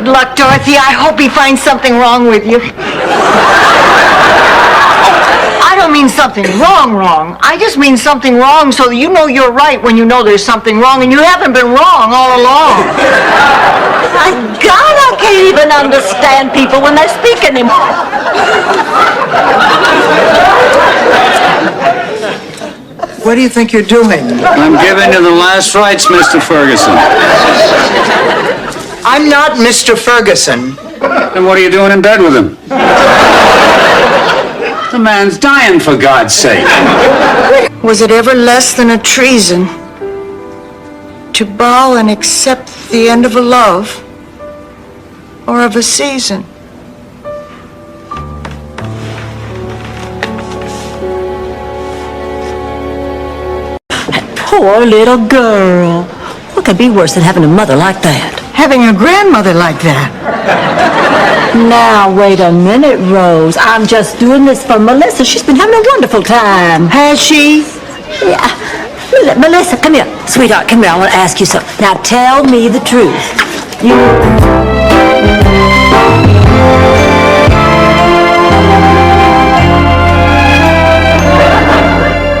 Good luck, Dorothy. I hope he finds something wrong with you. I don't mean something wrong. I just mean something wrong so that you know you're right when you know there's something wrong, and you haven't been wrong all along. My God, I can't even understand people when they speak anymore. What do you think you're doing? I'm giving you the last rites, Mr. Ferguson. I'm not Mr. Ferguson. Then what are you doing in bed with him? The man's dying, for God's sake. Was it ever less than a treason to bow and accept the end of a love or of a season? Poor little girl. What could be worse than having a mother like that? Having a grandmother like that. Now, wait a minute, Rose. I'm just doing this for Melissa. She's been having a wonderful time. Has she? Yeah. Melissa, come here. Sweetheart, come here. I want to ask you something. Now, tell me the truth.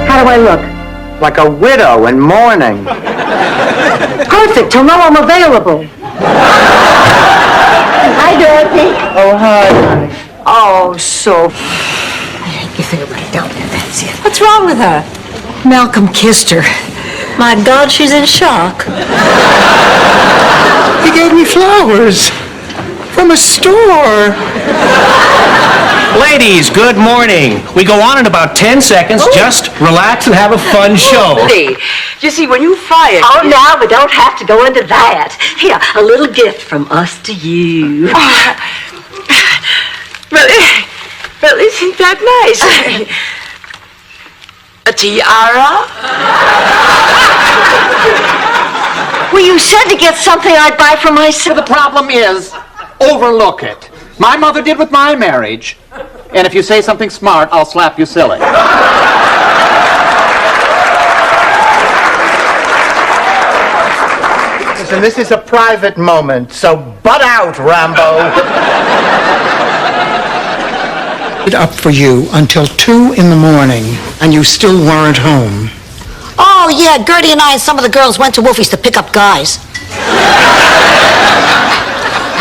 How do I look? Like a widow in mourning. Perfect. Till now I'm available. Hi, Dorothy. Oh, hi, honey. Oh, so... You think about it down there, that's it. What's wrong with her? Malcolm kissed her. My God, she's in shock. He gave me flowers from a store. Ladies, good morning. We go on in about 10 seconds. Just relax and have a fun show. You see, when you fire... Oh, now we don't have to go into that. Here, a little gift from us to you. Well, isn't that nice? A tiara? Well, you said to get something I'd buy for myself. The problem is, overlook it. My mother did with my marriage. And if you say something smart, I'll slap you silly. Listen, this is a private moment, so butt out, Rambo. Up for you until 2 in the morning, and you still weren't home. Oh, yeah, Gertie and I and some of the girls went to Wolfie's to pick up guys.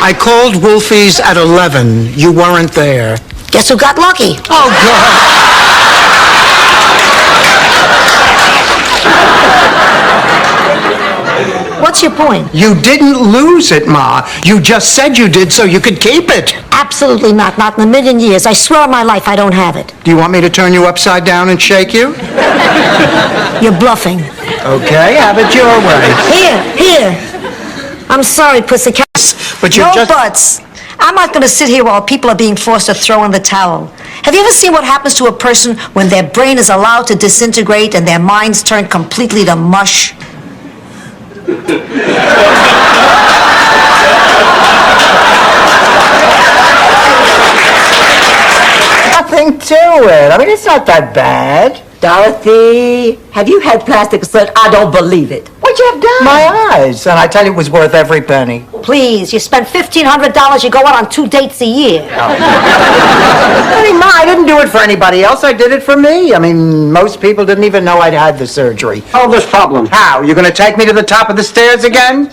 I called Wolfie's at 11. You weren't there. Guess who got lucky? Oh, God. What's your point? You didn't lose it, Ma. You just said you did so you could keep it. Absolutely not. Not in a million years. I swear on my life I don't have it. Do you want me to turn you upside down and shake you? You're bluffing. Okay, have it your way. Here. I'm sorry, pussycat. But you no just... buts. I'm not going to sit here while people are being forced to throw in the towel. Have you ever seen what happens to a person when their brain is allowed to disintegrate and their minds turn completely to mush? Nothing to it. I mean, it's not that bad. Dorothy, have you had plastic surgery? I don't believe it. What'd you have done? My eyes. And I tell you, it was worth every penny. Please, you spend $1,500, you go out on 2 dates a year. I mean, Ma, I didn't do it for anybody else. I did it for me. I mean, most people didn't even know I'd had the surgery. Solve this problem. How? You going to take me to the top of the stairs again?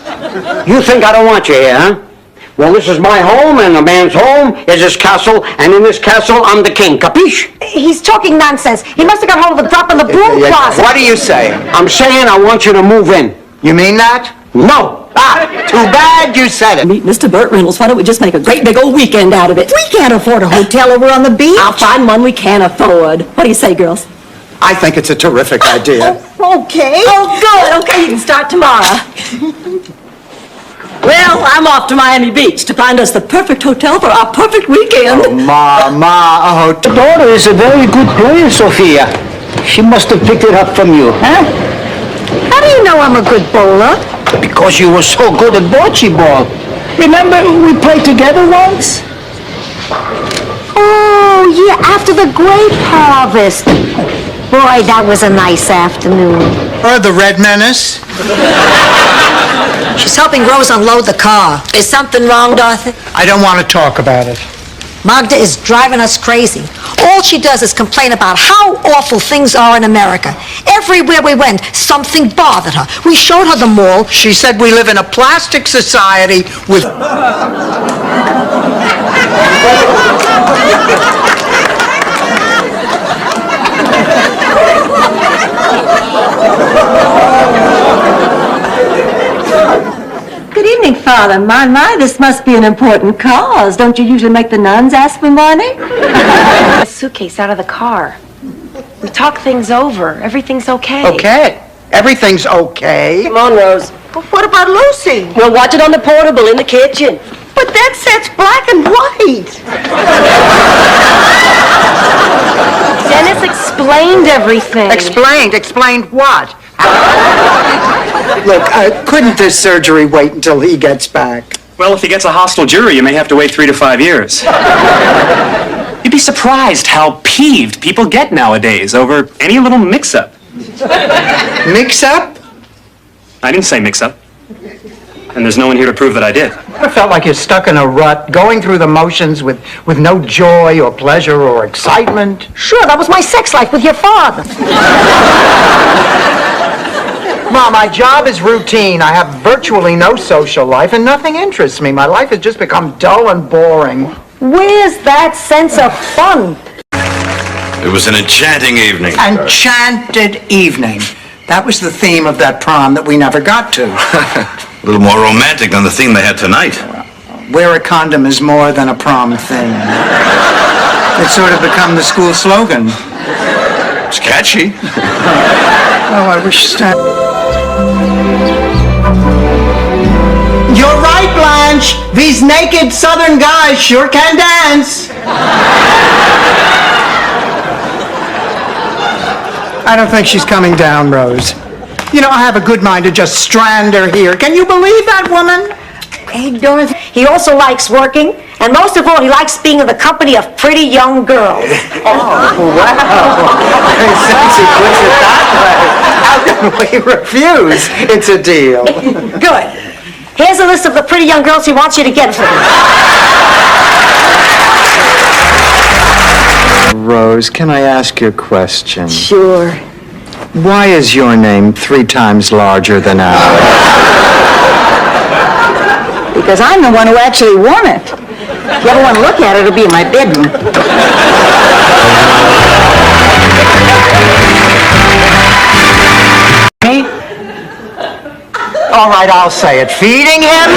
You think I don't want you here, huh? Well, this is my home, and a man's home is his castle, and in this castle, I'm the king. Capiche? He's talking nonsense. He must have got hold of the drop in the broom closet. What are you saying? I'm saying I want you to move in. You mean that? No! Ah, too bad you said it. Meet Mr. Burt Reynolds. Why don't we just make a great big old weekend out of it? We can't afford a hotel over on the beach. I'll find one we can afford. What do you say, girls? I think it's a terrific idea. Okay. Oh, good. Okay, you can start tomorrow. Well, I'm off to Miami Beach to find us the perfect hotel for our perfect weekend. Oh, Ma, a hotel. The daughter is a very good player, Sophia. She must have picked it up from you, huh? How do you know I'm a good bowler? Because you were so good at bocce ball. Remember we played together once? Oh, yeah, after the grape harvest. Boy, that was a nice afternoon. Or the Red Menace. She's helping Rose unload the car. Is something wrong, Dorothy? I don't want to talk about it. Magda is driving us crazy. All she does is complain about how awful things are in America. Everywhere we went, something bothered her. We showed her the mall. She said we live in a plastic society with... Good evening, Father. My, this must be an important cause. Don't you usually make the nuns ask for money? A suitcase out of the car. We talk things over. Everything's okay. Okay. Everything's okay. Come on, Rose. But what about Lucy? We'll watch it on the portable in the kitchen. But that set's black and white. Dennis explained everything. Explained what? Look, couldn't this surgery wait until he gets back? Well, if he gets a hostile jury, you may have to wait 3 to 5 years. You'd be surprised how peeved people get nowadays over any little mix-up. Mix-up? I didn't say mix-up. And there's no one here to prove that I did. I felt like you're stuck in a rut, going through the motions with no joy or pleasure or excitement. Sure, that was my sex life with your father. Mom, my job is routine. I have virtually no social life and nothing interests me. My life has just become dull and boring. Where's that sense of fun? It was an enchanting evening. Enchanted evening. That was the theme of that prom that we never got to. A little more romantic than the theme they had tonight. Wear a condom is more than a prom theme. It's sort of become the school slogan. It's catchy. Oh, I wish Stan... You're right, Blanche. These naked southern guys sure can dance. I don't think she's coming down, Rose. You know, I have a good mind to just strand her here. Can you believe that woman? Hey, Dorothy, he also likes working, and most of all, he likes being in the company of pretty young girls. Oh, wow. Since he puts it that way, how can we refuse? It's a deal. Good. Here's a list of the pretty young girls he wants you to get for him. Rose, can I ask you a question? Sure. Why is your name 3 times larger than ours? Because I'm the one who actually won it. If you ever want to look at it, it'll be in my bedroom. All right, I'll say it. Feeding him?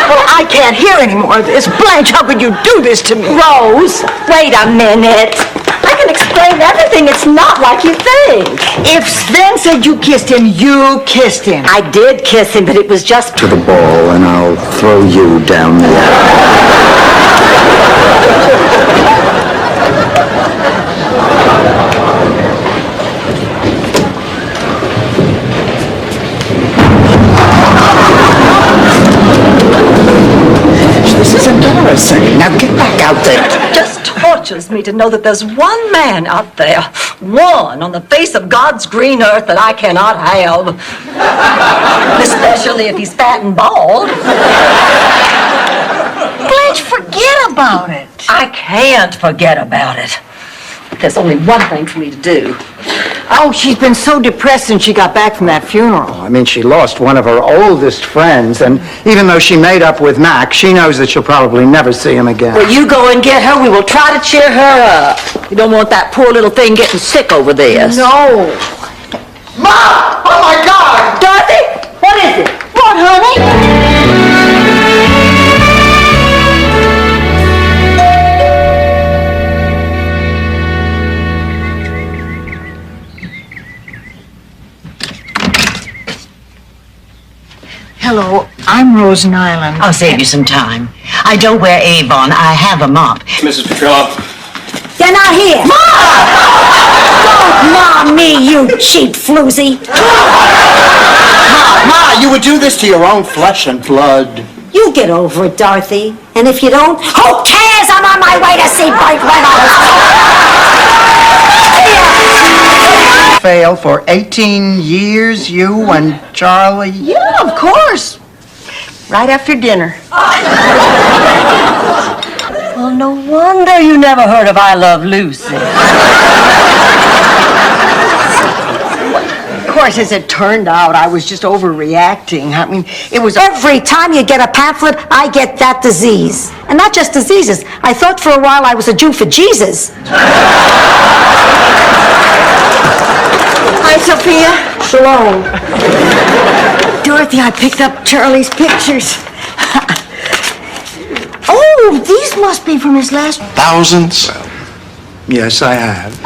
Well, I can't hear any more of this. Blanche, how could you do this to me? Rose, wait a minute. I can explain everything. It's not like you think. If Sven said you kissed him, you kissed him. I did kiss him, but it was just... To the ball, and I'll throw you down there. This is embarrassing. Now get back out there. It just tortures me to know that there's one man out there, one on the face of God's green earth that I cannot have. Especially if he's fat and bald. Blanche, forget about it. I can't forget about it. There's only one thing for me to do. Oh, she's been so depressed since she got back from that funeral. I mean, she lost one of her oldest friends, and even though she made up with Mac, she knows that she'll probably never see him again. Well, you go and get her. We will try to cheer her up. You don't want that poor little thing getting sick over this. No. Mom! Oh, my God! Dorothy, what is it? What, honey? Hello, I'm Rose Nyland. I'll save you some time. I don't wear Avon. I have a mop. Mrs. Petrillo. You're not here. Don't mom me, you cheap floozy. Ma, you would do this to your own flesh and blood. You get over it, Dorothy. And if you don't, who cares? I'm on my way to see Burt Reynolds. fail for 18 years, you and Charlie? Yeah, of course. Right after dinner. Well, no wonder you never heard of I Love Lucy. Of course, as it turned out, I was just overreacting. I mean, it was... Every time you get a pamphlet, I get that disease. And not just diseases. I thought for a while I was a Jew for Jesus. Hi, Sophia. Shalom. Dorothy, I picked up Charlie's pictures. Oh, these must be from his last... Thousands? Yes, I have.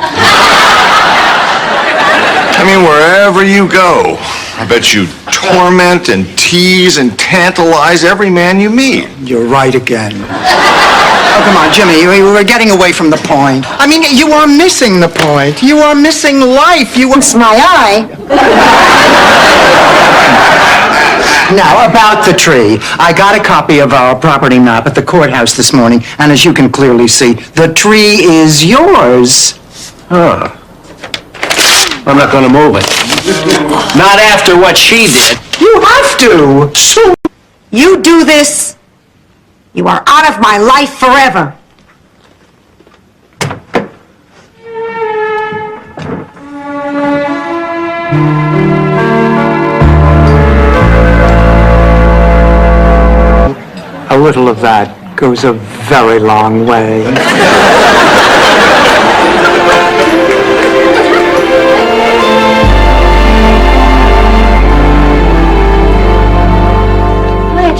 I mean, wherever you go, I bet you torment and tease and tantalize every man you meet. You're right again. Oh, come on, Jimmy, we're getting away from the point. I mean, you are missing the point. You are missing life. It's my eye. Now, about the tree. I got a copy of our property map at the courthouse this morning, and as you can clearly see, the tree is yours. Huh. I'm not gonna move it. Not after what she did. You have to. So You do this, you are out of my life forever. a little of that goes a very long way.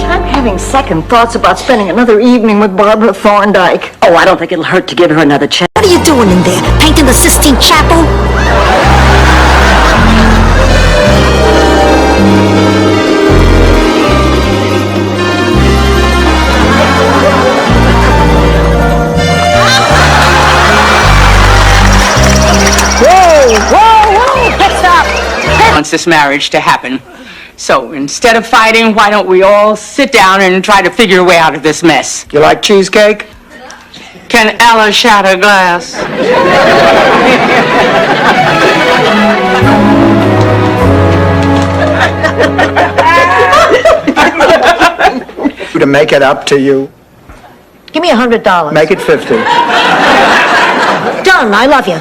I'm having second thoughts about spending another evening with Barbara Thorndike. Oh, I don't think it'll hurt to give her another chance. What are you doing in there? Painting the Sistine Chapel? Wants this marriage to happen. So instead of fighting, why don't we all sit down and try to figure a way out of this mess? You like cheesecake? Can Ella shatter glass? To make it up to you. Give me $100. Make it 50. Done. I love you.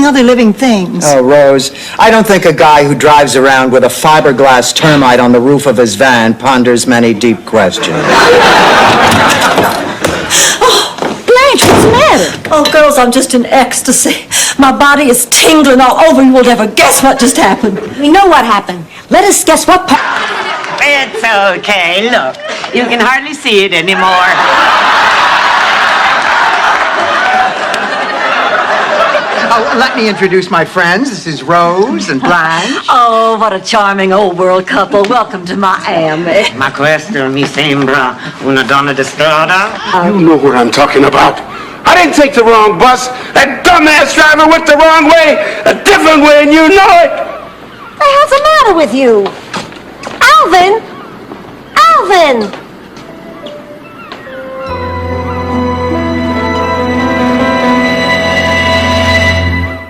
Other living things. Oh, Rose, I don't think a guy who drives around with a fiberglass termite on the roof of his van ponders many deep questions. Blanche, what's the matter? Oh, girls, I'm just in ecstasy. My body is tingling all over. You will never guess what just happened. We know what happened. Let us guess what It's okay. Look, you can hardly see it anymore. Oh, let me introduce my friends. This is Rose and Blanche. Oh, what a charming old world couple. Welcome to Miami. Ma questo mi sembra una donna di strada. You know what I'm talking about. I didn't take the wrong bus. That dumbass driver went the wrong way, a different way, and you know it. What the hell's the matter with you? Alvin! Alvin!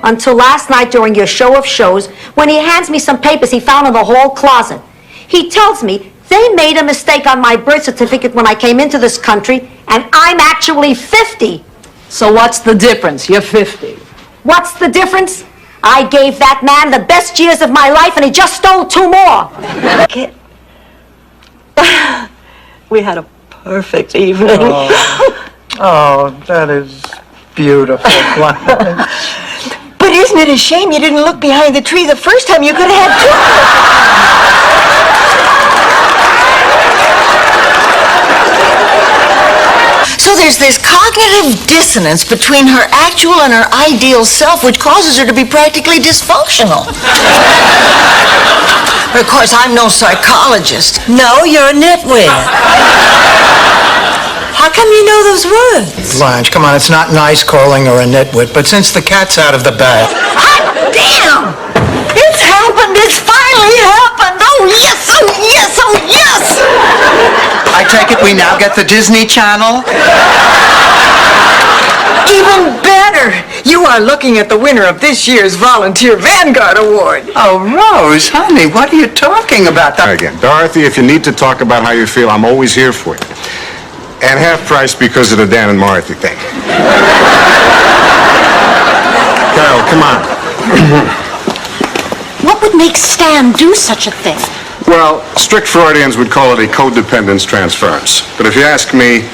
Until last night during your show of shows, when he hands me some papers he found in the hall closet. He tells me they made a mistake on my birth certificate when I came into this country, and I'm actually 50. So what's the difference? You're 50. What's the difference? I gave that man the best years of my life, and he just stole 2 more. We had a perfect evening. Oh, that is beautiful, Blanche. But isn't it a shame you didn't look behind the tree the first time? You could have had 2. So there's this cognitive dissonance between her actual and her ideal self, which causes her to be practically dysfunctional. But of course, I'm no psychologist. No, you're a nitwit. How come you know those words? Blanche, come on, it's not nice calling her a nitwit, but since the cat's out of the bag... Hot damn! It's happened! It's finally happened! Oh, yes! Oh, yes! Oh, yes! I take it we now get the Disney Channel? Even better! You are looking at the winner of this year's Volunteer Vanguard Award. Oh, Rose, honey, what are you talking about? Again, Dorothy, if you need to talk about how you feel, I'm always here for you. And half price because of the Dan and Martha thing. Carol, come on. What would make Stan do such a thing? Well, strict Freudians would call it a codependence transference. But if you ask me,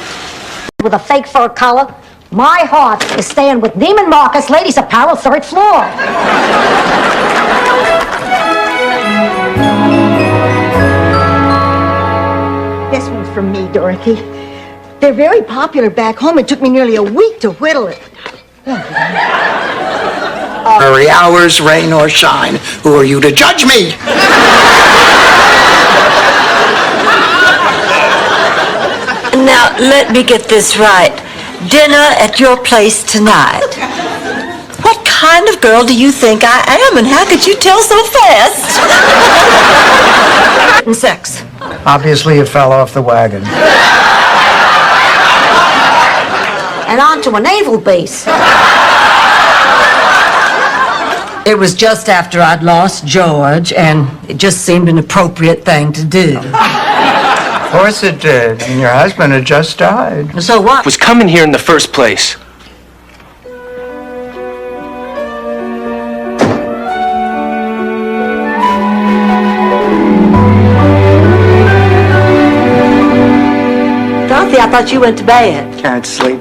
With a fake fur collar? My heart is staying with Neiman Marcus, Ladies Apparel, 3rd floor. This one's from me, Dorothy. They're very popular back home. It took me nearly a week to whittle it. Hurry, hours, rain or shine. Who are you to judge me? Now, let me get this right. Dinner at your place tonight. What kind of girl do you think I am, and how could you tell so fast? And sex. Obviously, you fell off the wagon. And on to a naval base. It was just after I'd lost George, and it just seemed an appropriate thing to do. Of course it did. And your husband had just died. So what? Was coming here in the first place. Dorothy, I thought you went to bed. Can't sleep.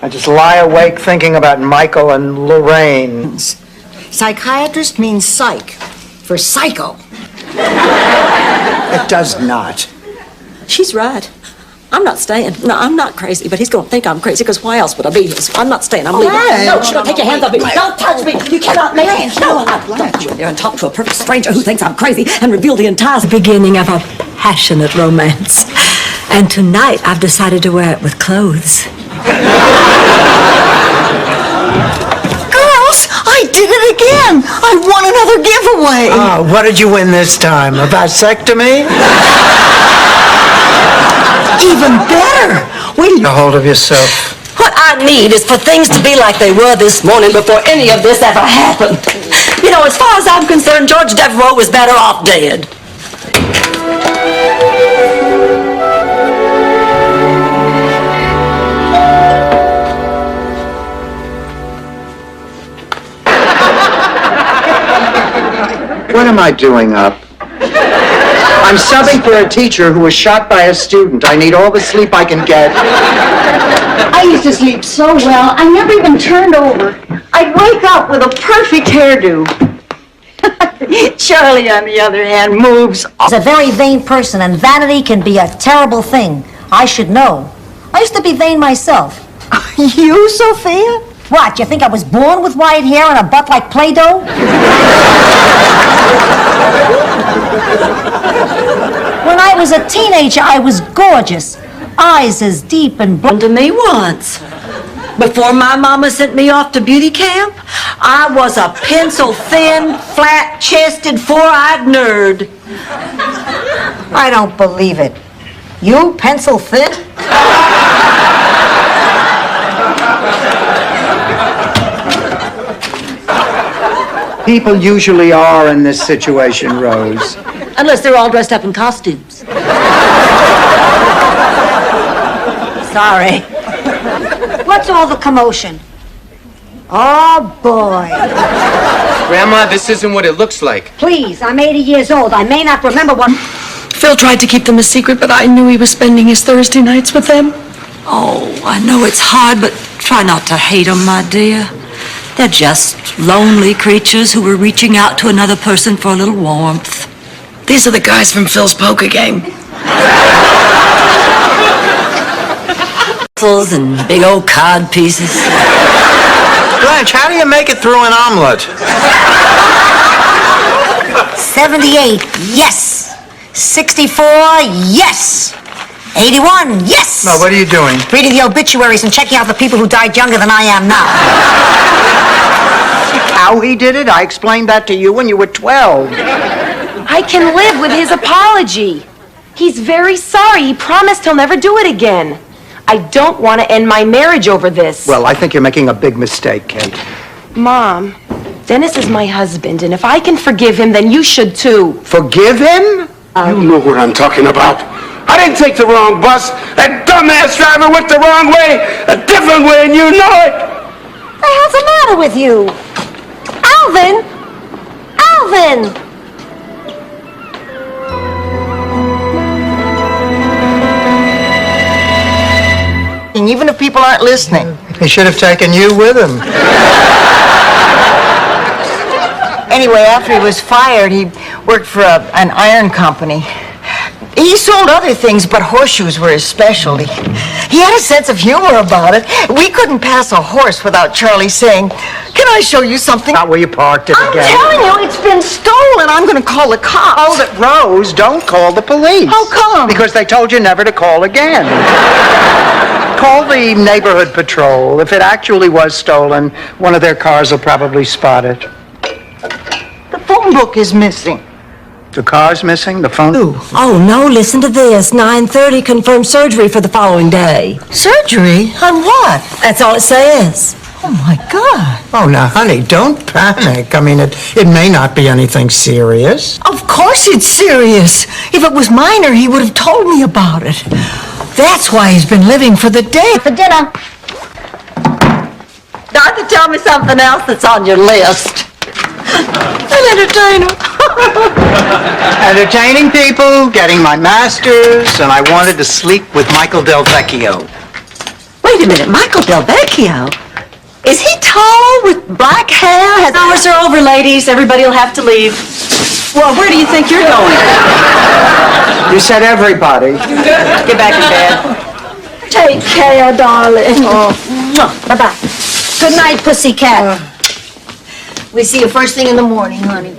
I just lie awake thinking about Michael and Lorraine. Psychiatrist means psych, for psycho. It does not. She's right. I'm not staying. No, I'm not crazy, but he's going to think I'm crazy, because why else would I be here? So I'm not staying. I'm leaving. No, take your hands off me. Don't touch me. You cannot make me. No, don't go in there and talk to a perfect stranger who thinks I'm crazy and reveal the entire beginning of a passionate romance. And tonight, I've decided to wear it with clothes. Girls, I did it again. I won another giveaway. Oh, what did you win this time? A vasectomy? Even better. Wait till Get a hold of yourself. What I need is for things to be like they were this morning before any of this ever happened. You know, as far as I'm concerned, George Devereaux was better off dead. What am I doing up? I'm subbing for a teacher who was shot by a student. I need all the sleep I can get. I used to sleep so well, I never even turned over. I'd wake up with a perfect hairdo. Charlie, on the other hand, moves. He's a very vain person, and vanity can be a terrible thing. I should know. I used to be vain myself. You, Sophia? What, you think I was born with white hair and a butt like Play-Doh? When I was a teenager, I was gorgeous. Eyes as deep and blue. To me once. Before my mama sent me off to beauty camp, I was a pencil-thin, flat-chested, four-eyed nerd. I don't believe it. You, pencil thin? People usually are in this situation, Rose. Unless they're all dressed up in costumes. Sorry. What's all the commotion? Oh, boy. Grandma, this isn't what it looks like. Please, I'm 80 years old. I may not remember what... Phil tried to keep them a secret, but I knew he was spending his Thursday nights with them. Oh, I know it's hard, but try not to hate them, my dear. They're just lonely creatures who were reaching out to another person for a little warmth. These are the guys from Phil's poker game. Pencils and big old cod pieces. Blanche, how do you make it through an omelet? 78, yes. 64, yes. 81, yes. No, what are you doing? Reading the obituaries and checking out the people who died younger than I am now. How he did it? I explained that to you when you were 12. I can live with his apology. He's very sorry. He promised he'll never do it again. I don't want to end my marriage over this. Well, I think you're making a big mistake, Kate. Mom, Dennis is my husband, and if I can forgive him, then you should too. Forgive him? You know what I'm talking about. I didn't take the wrong bus. That dumbass driver went the wrong way, a different way, and you know it. What the hell's the matter with you? Alvin! Alvin! Even if people aren't listening. He should have taken you with him. Anyway, after he was fired, he worked for an iron company. He sold other things, but horseshoes were his specialty. He had a sense of humor about it. We couldn't pass a horse without Charlie saying, "Can I show you something?" Not where you parked it I'm again. telling you, it's been stolen. I'm going to call the cops. Hold it, Rose. Don't call the police. How come? Because they told you never to call again. Call the neighborhood patrol. If it actually was stolen, one of their cars will probably spot it. The phone book is missing. The car's missing? The phone? Oh, no, listen to this. 9:30 confirmed surgery for the following day. Surgery? On what? That's all it says. Oh, my God. Oh, now, honey, don't panic. I mean, it may not be anything serious. Of course it's serious. If it was minor, he would have told me about it. That's why he's been living for the day. For dinner. Dorothy, tell me something else that's on your list. An entertainer. Entertaining people, getting my master's, and I wanted to sleep with Michael Del Vecchio. Wait a minute, Michael Del Vecchio? Is he tall with black hair? Hours are over, ladies. Everybody will have to leave. Well, where do you think you're going? You said everybody. Get back in bed. Take care, darling. Bye-bye. Good night, pussycat. We see you first thing in the morning, honey.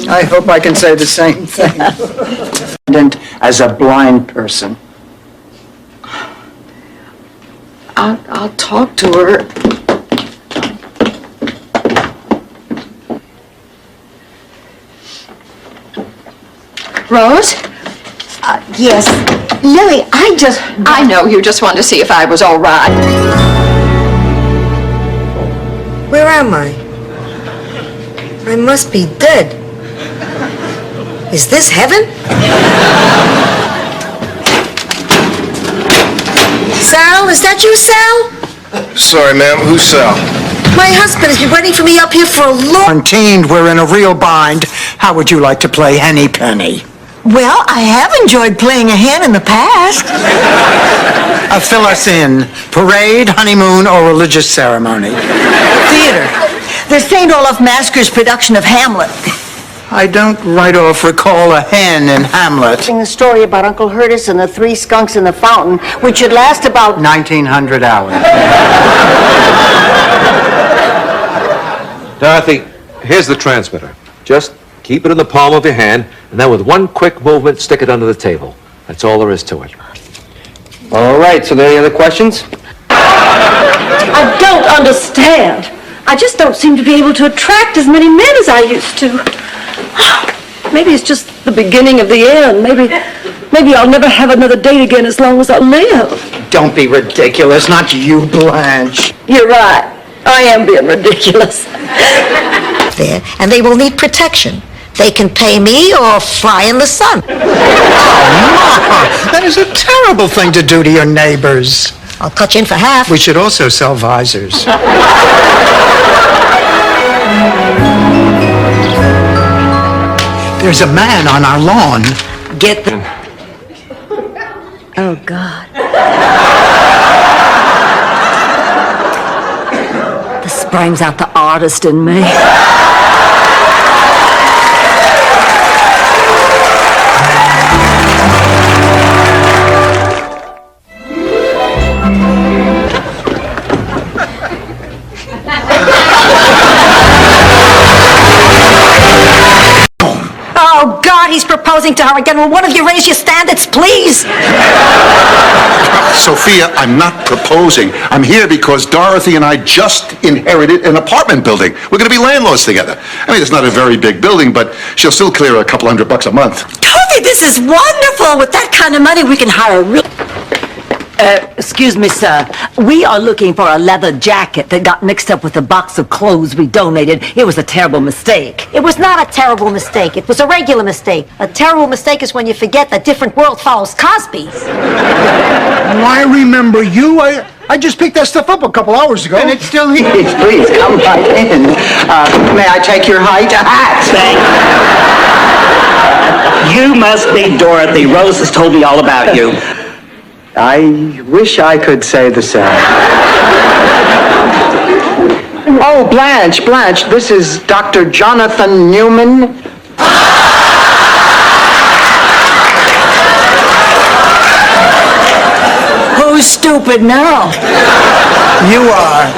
I hope I can say the same thing. As a blind person. I'll talk to her. Rose? Yes. Lily, I know you just wanted to see if I was all right. Where am I? I must be dead. Is this heaven? Sal, is that you, Sal? Sorry, ma'am. Who's Sal? My husband has been waiting for me up here for a long... Quarantined, we're in a real bind. How would you like to play Henny Penny? Well, I have enjoyed playing a hand in the past. Fill us in. Parade, honeymoon, or religious ceremony? Theater. The St. Olaf Masquer's production of Hamlet. I don't right off recall a hen in Hamlet. The story about Uncle Hurtis and the three skunks in the fountain, which should last about 1900 hours. Dorothy, here's the transmitter. Just keep it in the palm of your hand, and then with one quick movement, stick it under the table. That's all there is to it. All right, so there any other questions? I don't understand. I just don't seem to be able to attract as many men as I used to. Maybe it's just the beginning of the end. Maybe I'll never have another date again as long as I live. Don't be ridiculous. Not you, Blanche. You're right. I am being ridiculous. There, and they will need protection. They can pay me or fry in the sun. Oh, Ma, that is a terrible thing to do to your neighbors. I'll cut you in for half. We should also sell visors. There's a man on our lawn. Get the... Oh, God. This brings out the artist in me. Oh, God, God, he's proposing to her again. Will one of you raise your standards, please? Sophia, I'm not proposing. I'm here because Dorothy and I just inherited an apartment building. We're going to be landlords together. I mean, it's not a very big building, but she'll still clear a couple $100 a month. Dorothy, this is wonderful. With that kind of money, we can hire a real... Excuse me, sir. We are looking for a leather jacket that got mixed up with a box of clothes we donated. It was a terrible mistake. It was not a terrible mistake. It was a regular mistake. A terrible mistake is when you forget that different world follows Cosby's. Oh, I remember you. I just picked that stuff up a couple hours ago. And it's still here. Please, come right in. May I take your height? A hat. You must be Dorothy. Rose has told me all about you. I wish I could say the same. Oh, Blanche, this is Dr. Jonathan Newman. Who's stupid now? You are.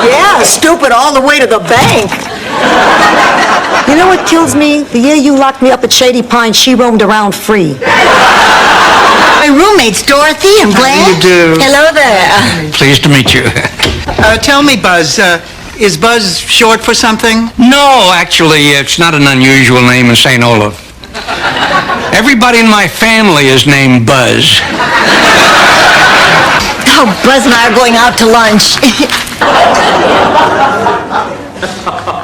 Yeah, stupid all the way to the bank. You know what kills me? The year you locked me up at Shady Pines, she roamed around free. My roommates, Dorothy and Blanche. How do you do? Hello there. Pleased to meet you. Tell me, Buzz, is Buzz short for something? No, actually, it's not an unusual name in St. Olaf. Everybody in my family is named Buzz. Oh, Buzz and I are going out to lunch.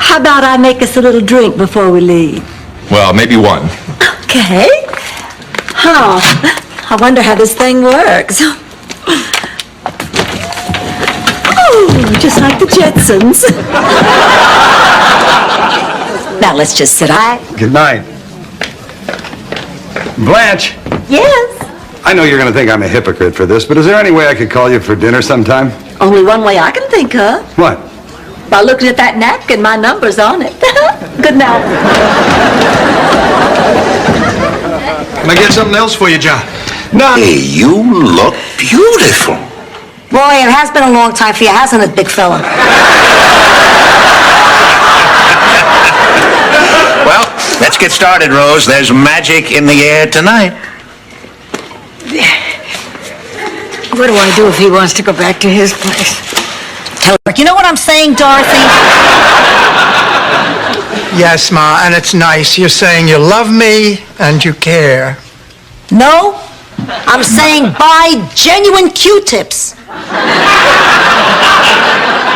How about I make us a little drink before we leave? Well, maybe one. Okay. Huh. I wonder how this thing works. Oh, just like the Jetsons. Now let's just sit out. Good night. Blanche, Yes. I know you're going to think I'm a hypocrite for this, but is there any way I could call you for dinner sometime? Only one way I can think of. What? By looking at that napkin, my number's on it. Good night. Can I get something else for you, John? No. Hey, you look beautiful. Boy, it has been a long time for you, hasn't it, big fella? Well, let's get started, Rose. There's magic in the air tonight. What do I do if he wants to go back to his place? Tell her. You know what I'm saying, Dorothy? Yes, Ma, and it's nice. You're saying you love me and you care. No, I'm saying buy genuine Q-tips.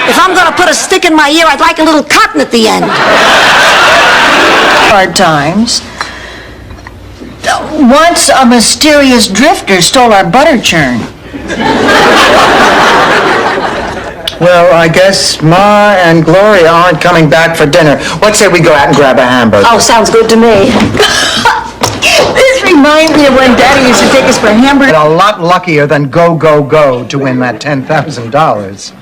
If I'm going to put a stick in my ear, I'd like a little cotton at the end. Hard times. Once a mysterious drifter stole our butter churn. Well, I guess Ma and Gloria aren't coming back for dinner. What say we go out and grab a hamburger? Oh, sounds good to me. This reminds me of when Daddy used to take us for hamburgers. A lot luckier than go to win that $10,000.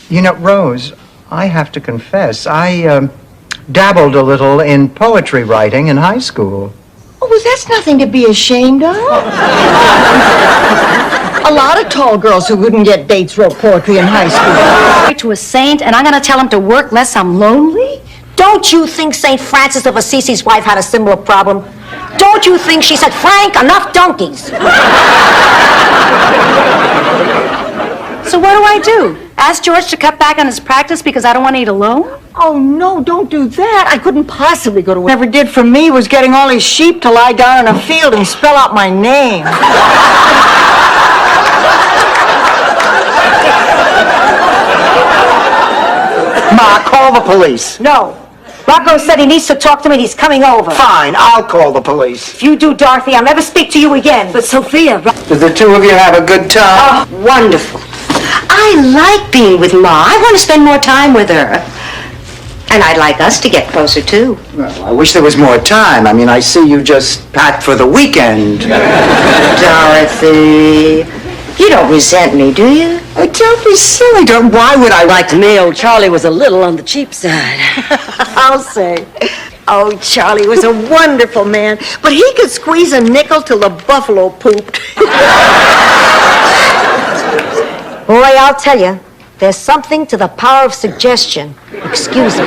You know, Rose, I have to confess, I dabbled a little in poetry writing in high school. Oh, well, that's nothing to be ashamed of. A lot of tall girls who couldn't get dates wrote poetry in high school. To a saint, and I'm going to tell him to work less I'm lonely? Don't you think St. Francis of Assisi's wife had a similar problem? Don't you think she said, Frank, enough donkeys? So what do I do? Ask George to cut back on his practice because I don't want to eat alone? Oh, no, don't do that. I couldn't possibly go to work. Never did for me was getting all these sheep to lie down in a field and spell out my name. Ma, call the police. No. Rocco said he needs to talk to me and he's coming over. Fine, I'll call the police. If you do, Dorothy, I'll never speak to you again. But Sophia... Did the two of you have a good time? Oh, wonderful. I like being with Ma. I want to spend more time with her. And I'd like us to get closer, too. Well, I wish there was more time. I mean, I see you just packed for the weekend. Dorothy, you don't resent me, do you? Oh, don't be silly. Why would I Like me, old Charlie was a little on the cheap side. I'll say. Oh, Charlie was a wonderful man, but he could squeeze a nickel till the buffalo pooped. Boy, I'll tell you, there's something to the power of suggestion. Excuse me.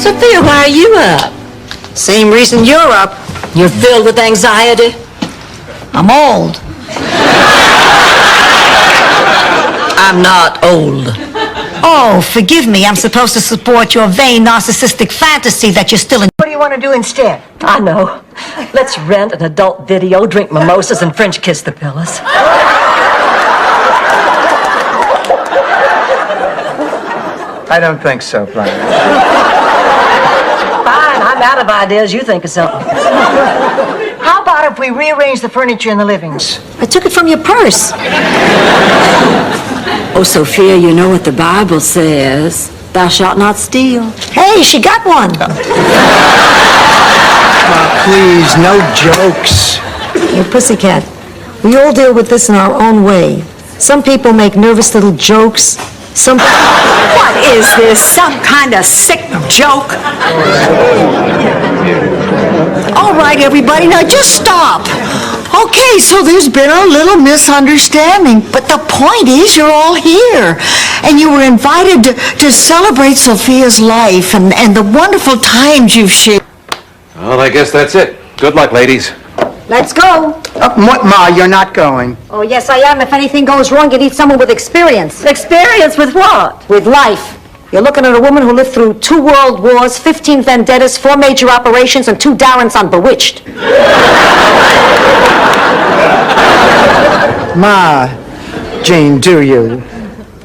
Sophia, why are you up? Same reason you're up. You're filled with anxiety? I'm old. I'm not old. Oh, forgive me. I'm supposed to support your vain narcissistic fantasy that you're still in. What do you want to do instead? I know. Let's rent an adult video, drink mimosas, and French kiss the pillows. I don't think so, Brian. Fine, I'm out of ideas. You think of something. How about if we rearrange the furniture in the living room? I took it from your purse. Oh, Sophia, you know what the Bible says. Thou shalt not steal. Hey, she got one. Please, no jokes. Hey, Pussycat, we all deal with this in our own way. Some people make nervous little jokes. Some... What is this? Some kind of sick joke? All right, everybody, now just stop. Okay, so there's been a little misunderstanding, but the point is you're all here. And you were invited to celebrate Sophia's life and the wonderful times you've shared. Well, I guess that's it. Good luck, ladies. Let's go. What, Ma, you're not going? Oh, yes, I am. If anything goes wrong, you need someone with experience. Experience with what? With life. You're looking at a woman who lived through 2 world wars, 15 vendettas, 4 major operations, and 2 Darrens on Bewitched. Ma, Jane, do you?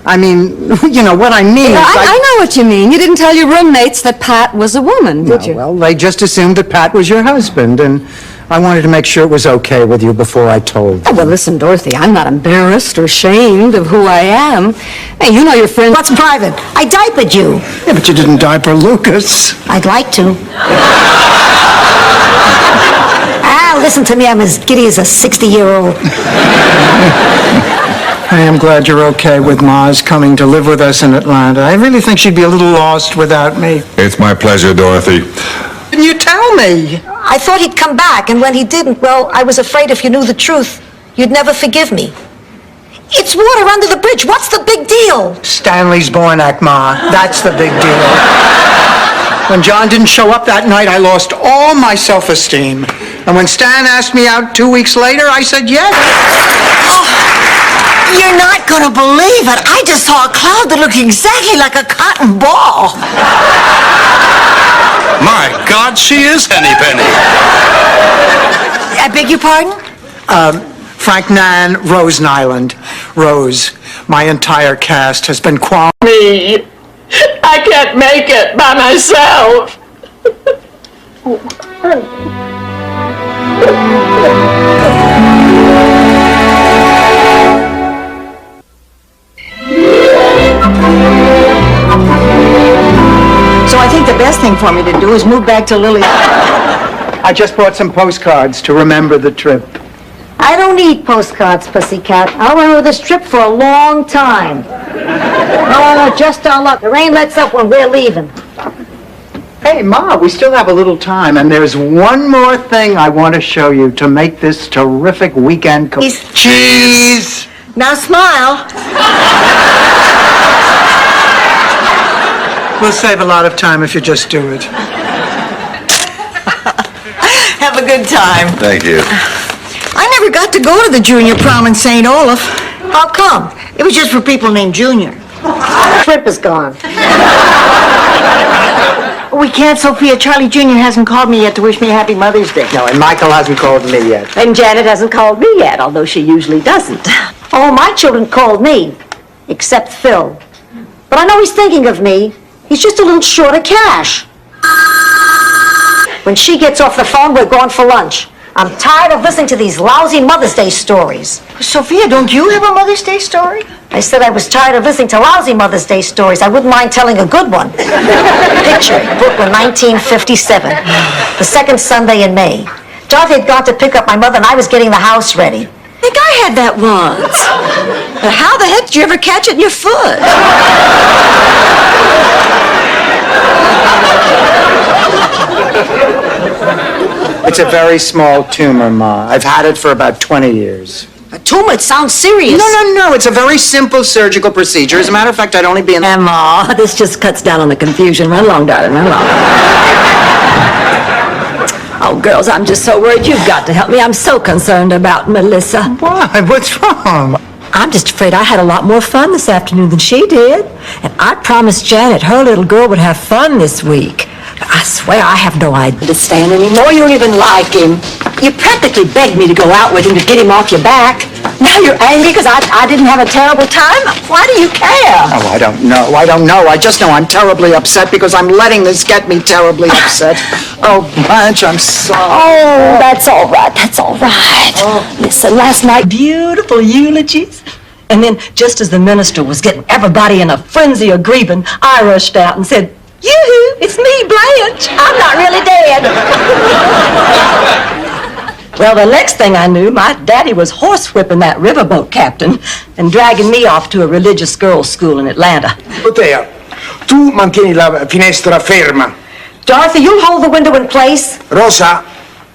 I mean, you know what I mean. I know what you mean. You didn't tell your roommates that Pat was a woman, did you? Well, they just assumed that Pat was your husband, and I wanted to make sure it was okay with you before I told Oh, well, listen, Dorothy, I'm not embarrassed or ashamed of who I am. Hey, you know your friend... What's private? I diapered you. Yeah, but you didn't diaper Lucas. I'd like to. Listen to me, I'm as giddy as a 60-year-old. I am glad you're okay with Ma's coming to live with us in Atlanta. I really think she'd be a little lost without me. It's my pleasure, Dorothy. Didn't you tell me? I thought he'd come back, and when he didn't, well, I was afraid if you knew the truth, you'd never forgive me. It's water under the bridge. What's the big deal? Stanley's Bornak, Ma. That's the big deal. When John didn't show up that night, I lost all my self-esteem. And when Stan asked me out 2 weeks later, I said yes. Oh, you're not going to believe it. I just saw a cloud that looked exactly like a cotton ball. My God, she is Henny Penny. I beg your pardon? Frank Nan, Rose Nyland. Rose, my entire cast has been Me. I can't make it by myself. So I think the best thing for me to do is move back to Lily. I just bought some postcards to remember the trip. I don't need postcards, Pussycat. I'll remember this trip for a long time. Oh, just our luck. The rain lets up when we're leaving. Hey, Ma, we still have a little time, and there's one more thing I want to show you to make this terrific weekend. Cheese! Now smile. We'll save a lot of time if you just do it. Have a good time. Thank you. I never got to go to the junior prom in St. Olaf. How come? It was just for people named Junior. Trip is gone. We can't, Sophia. Charlie Jr. hasn't called me yet to wish me a happy Mother's Day. No, and Michael hasn't called me yet. And Janet hasn't called me yet, although she usually doesn't. Oh, my children called me, except Phil. But I know he's thinking of me. He's just a little short of cash. When she gets off the phone, we're going for lunch. I'm tired of listening to these lousy Mother's Day stories. Sophia, don't you have a Mother's Day story? I said I was tired of listening to lousy Mother's Day stories. I wouldn't mind telling a good one. Picture it, Brooklyn, 1957. The second Sunday in May. Dorothy had gone to pick up my mother, and I was getting the house ready. I think I had that once. But how the heck did you ever catch it in your foot? It's a very small tumor, Ma. I've had it for about 20 years. A tumor, it sounds serious. No, it's a very simple surgical procedure. As a matter of fact, I'd only be in... Emma, this just cuts down on the confusion. Run along, darling, run along. Oh, girls, I'm just so worried. You've got to help me. I'm so concerned about Melissa. Why? What's wrong? I'm just afraid I had a lot more fun this afternoon than she did. And I promised Janet her little girl would have fun this week. I swear I have no idea to stand anymore. You don't even like him. You practically begged me to go out with him to get him off your back. Now you're angry because I didn't have a terrible time? Why do you care? Oh, I don't know. I just know I'm terribly upset because I'm letting this get me terribly upset. Oh, Blanche, I'm sorry. Oh, that's all right. That's all right. Listen, last night, beautiful eulogies. And then, just as the minister was getting everybody in a frenzy of grieving, I rushed out and said, "Yoo-hoo, it's me, Blanche. I'm not really dead." Well, the next thing I knew, my daddy was horsewhipping that riverboat captain and dragging me off to a religious girls' school in Atlanta. Dorothea, tu mantieni la finestra ferma. Dorothy, you hold the window in place. Rosa,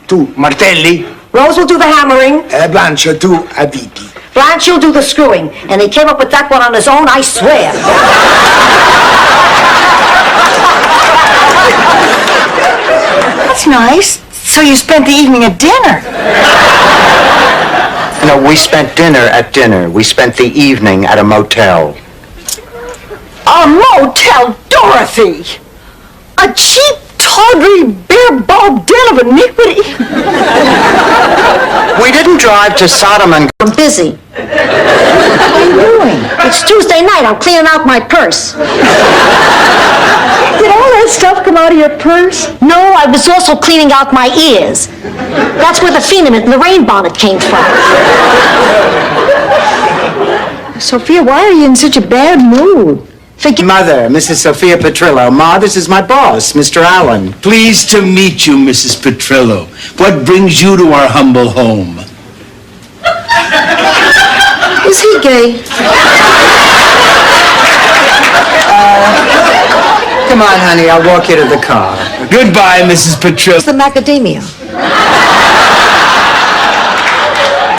tu martelli. Rose will do the hammering. Blanche, tu avviti. Blanche, you'll do the screwing. And he came up with that one on his own, I swear. That's nice. So you spent the evening at dinner. No, we spent dinner at dinner. We spent the evening at a motel. A motel, Dorothy! A cheap, tawdry, bare-balled den of iniquity! We didn't drive to Sodom and... I'm busy. What are you doing? It's Tuesday night. I'm cleaning out my purse. Did all that stuff come out of your purse? No, I was also cleaning out my ears. That's where the phenomen and the rain bonnet came from. Sophia, why are you in such a bad mood? Mother, Mrs. Sophia Petrillo. Ma, this is my boss, Mr. Allen. Pleased to meet you, Mrs. Petrillo. What brings you to our humble home? Is he gay? Come on, honey, I'll walk you to the car. Goodbye, Mrs. Petrillo. The macadamia.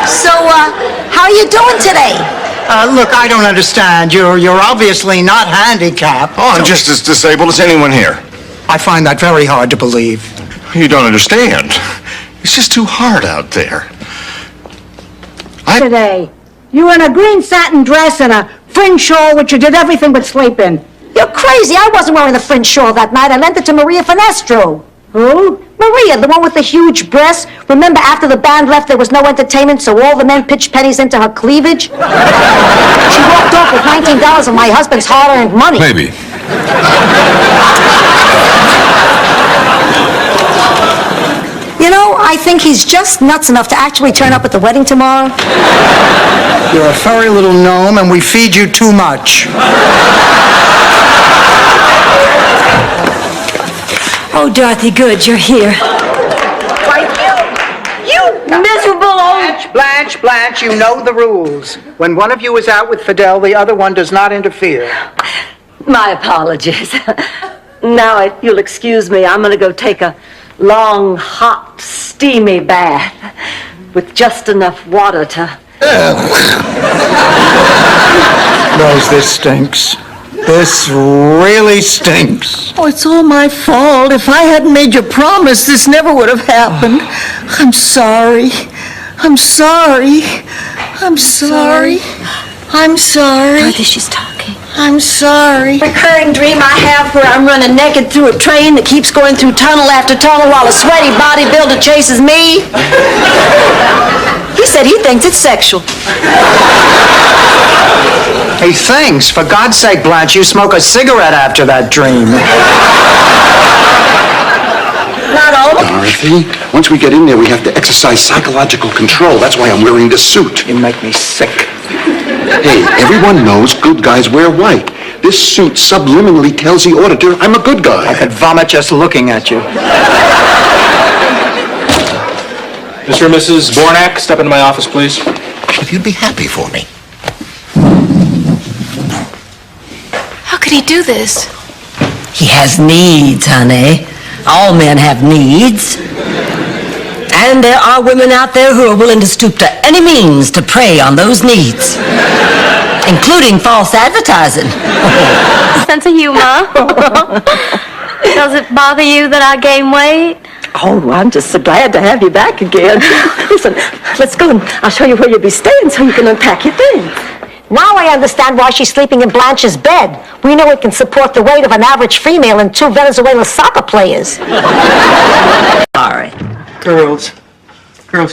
So, how are you doing today? Look, I don't understand. You're obviously not handicapped. Oh, I'm just as disabled as anyone here. I find that very hard to believe. You don't understand. It's just too hard out there. Today, you were in a green satin dress and a fringe shawl which you did everything but sleep in. You're crazy. I wasn't wearing the fringe shawl that night. I lent it to Maria Finestro. Who? Maria, the one with the huge breasts. Remember, after the band left, there was no entertainment, so all the men pitched pennies into her cleavage? She walked off with $19 of my husband's hard-earned money. Maybe. You know, I think he's just nuts enough to actually turn up at the wedding tomorrow. You're a furry little gnome, and we feed you too much. Oh, Dorothy, good, you're here. You miserable old... Blanche, you know the rules. When one of you is out with Fidel, the other one does not interfere. My apologies. Now, if you'll excuse me, I'm going to go take a long, hot, steamy bath with just enough water to... Rose, this stinks. This really stinks. Oh, it's all my fault. If I hadn't made you promise, this never would have happened. I'm sorry. I'm sorry. I'm sorry. I'm sorry. Dorothy, she's talking. I'm sorry. Recurring dream I have where I'm running naked through a train that keeps going through tunnel after tunnel while a sweaty bodybuilder chases me. He said he thinks it's sexual. He thinks. For God's sake, Blanche, you smoke a cigarette after that dream. Not all. Dorothy, once we get in there, we have to exercise psychological control. That's why I'm wearing this suit. You make me sick. Hey, everyone knows good guys wear white. This suit subliminally tells the auditor I'm a good guy. I could vomit just looking at you. Mr. and Mrs. Bornak, step into my office, please. If you'd be happy for me. How could he do this? He has needs, honey. All men have needs. And there are women out there who are willing to stoop to any means to prey on those needs, including false advertising. Sense of humor. Does it bother you that I gain weight? Oh, I'm just so glad to have you back again. Listen, let's go and I'll show you where you'll be staying so you can unpack your things. Now I understand why she's sleeping in Blanche's bed. We know it can support the weight of an average female and 2 Venezuelan soccer players. Sorry. Girls,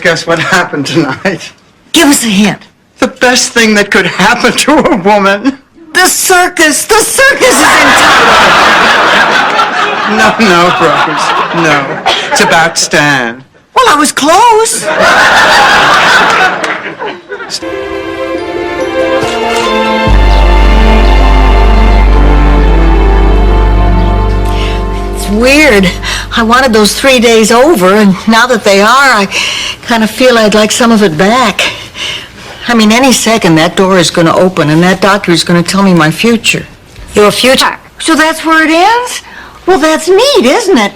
guess what happened tonight? Give us a hint. The best thing that could happen to a woman. The circus is in town. No, Rose, no. It's about Stan. Well, I was close. It's weird. I wanted those 3 days over, and now that they are, I kind of feel I'd like some of it back. I mean, any second that door is going to open, and that doctor is going to tell me my future. Your future? So that's where it ends? Well, that's neat, isn't it?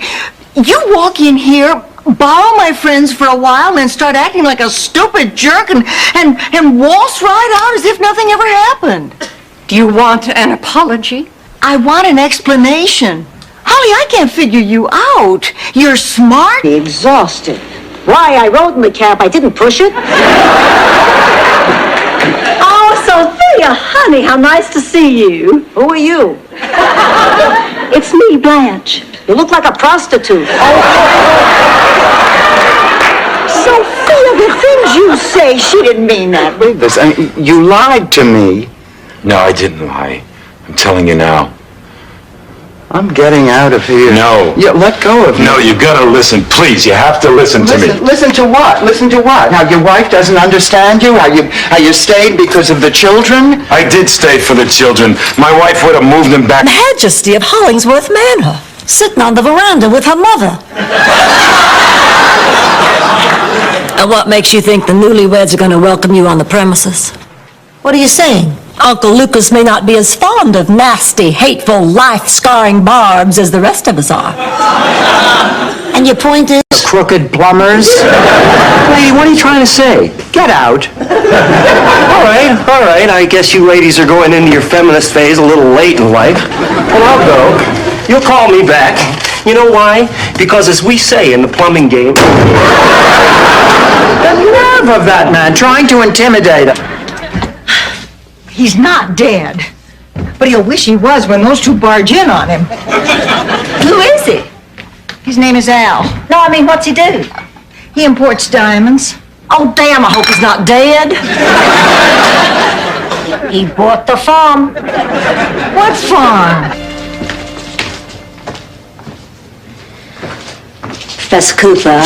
You walk in here, borrow my friends for a while, and then start acting like a stupid jerk and waltz right out as if nothing ever happened. Do you want an apology? I want an explanation. Holly, I can't figure you out. You're smart. Exhausted. Why, I rode in the cab. I didn't push it. Oh, Sophia, honey, how nice to see you. Who are you? It's me, Blanche. You look like a prostitute. Sophia, the things you say, she didn't mean that. Read this. I mean, you lied to me. No, I didn't lie. I'm telling you now. I'm getting out of here. No. Yeah, let go of me. No, you gotta listen. Please, you have to listen to me. Listen to what? Listen to what? How your wife doesn't understand you? How you stayed because of the children? I did stay for the children. My wife would have moved them back. Majesty of Hollingsworth Manor, sitting on the veranda with her mother. And what makes you think the newlyweds are going to welcome you on the premises? What are you saying? Uncle Lucas may not be as fond of nasty, hateful, life-scarring barbs as the rest of us are. And your point is? Crooked plumbers? Lady, what are you trying to say? Get out. All right. I guess you ladies are going into your feminist phase a little late in life. Well, I'll go. You'll call me back. You know why? Because as we say in the plumbing game... The nerve of that man trying to intimidate her. He's not dead. But he'll wish he was when those two barge in on him. Who is he? His name is Al. No, I mean, what's he do? He imports diamonds. Oh, damn, I hope he's not dead. He bought the farm. What farm? Professor Cooper.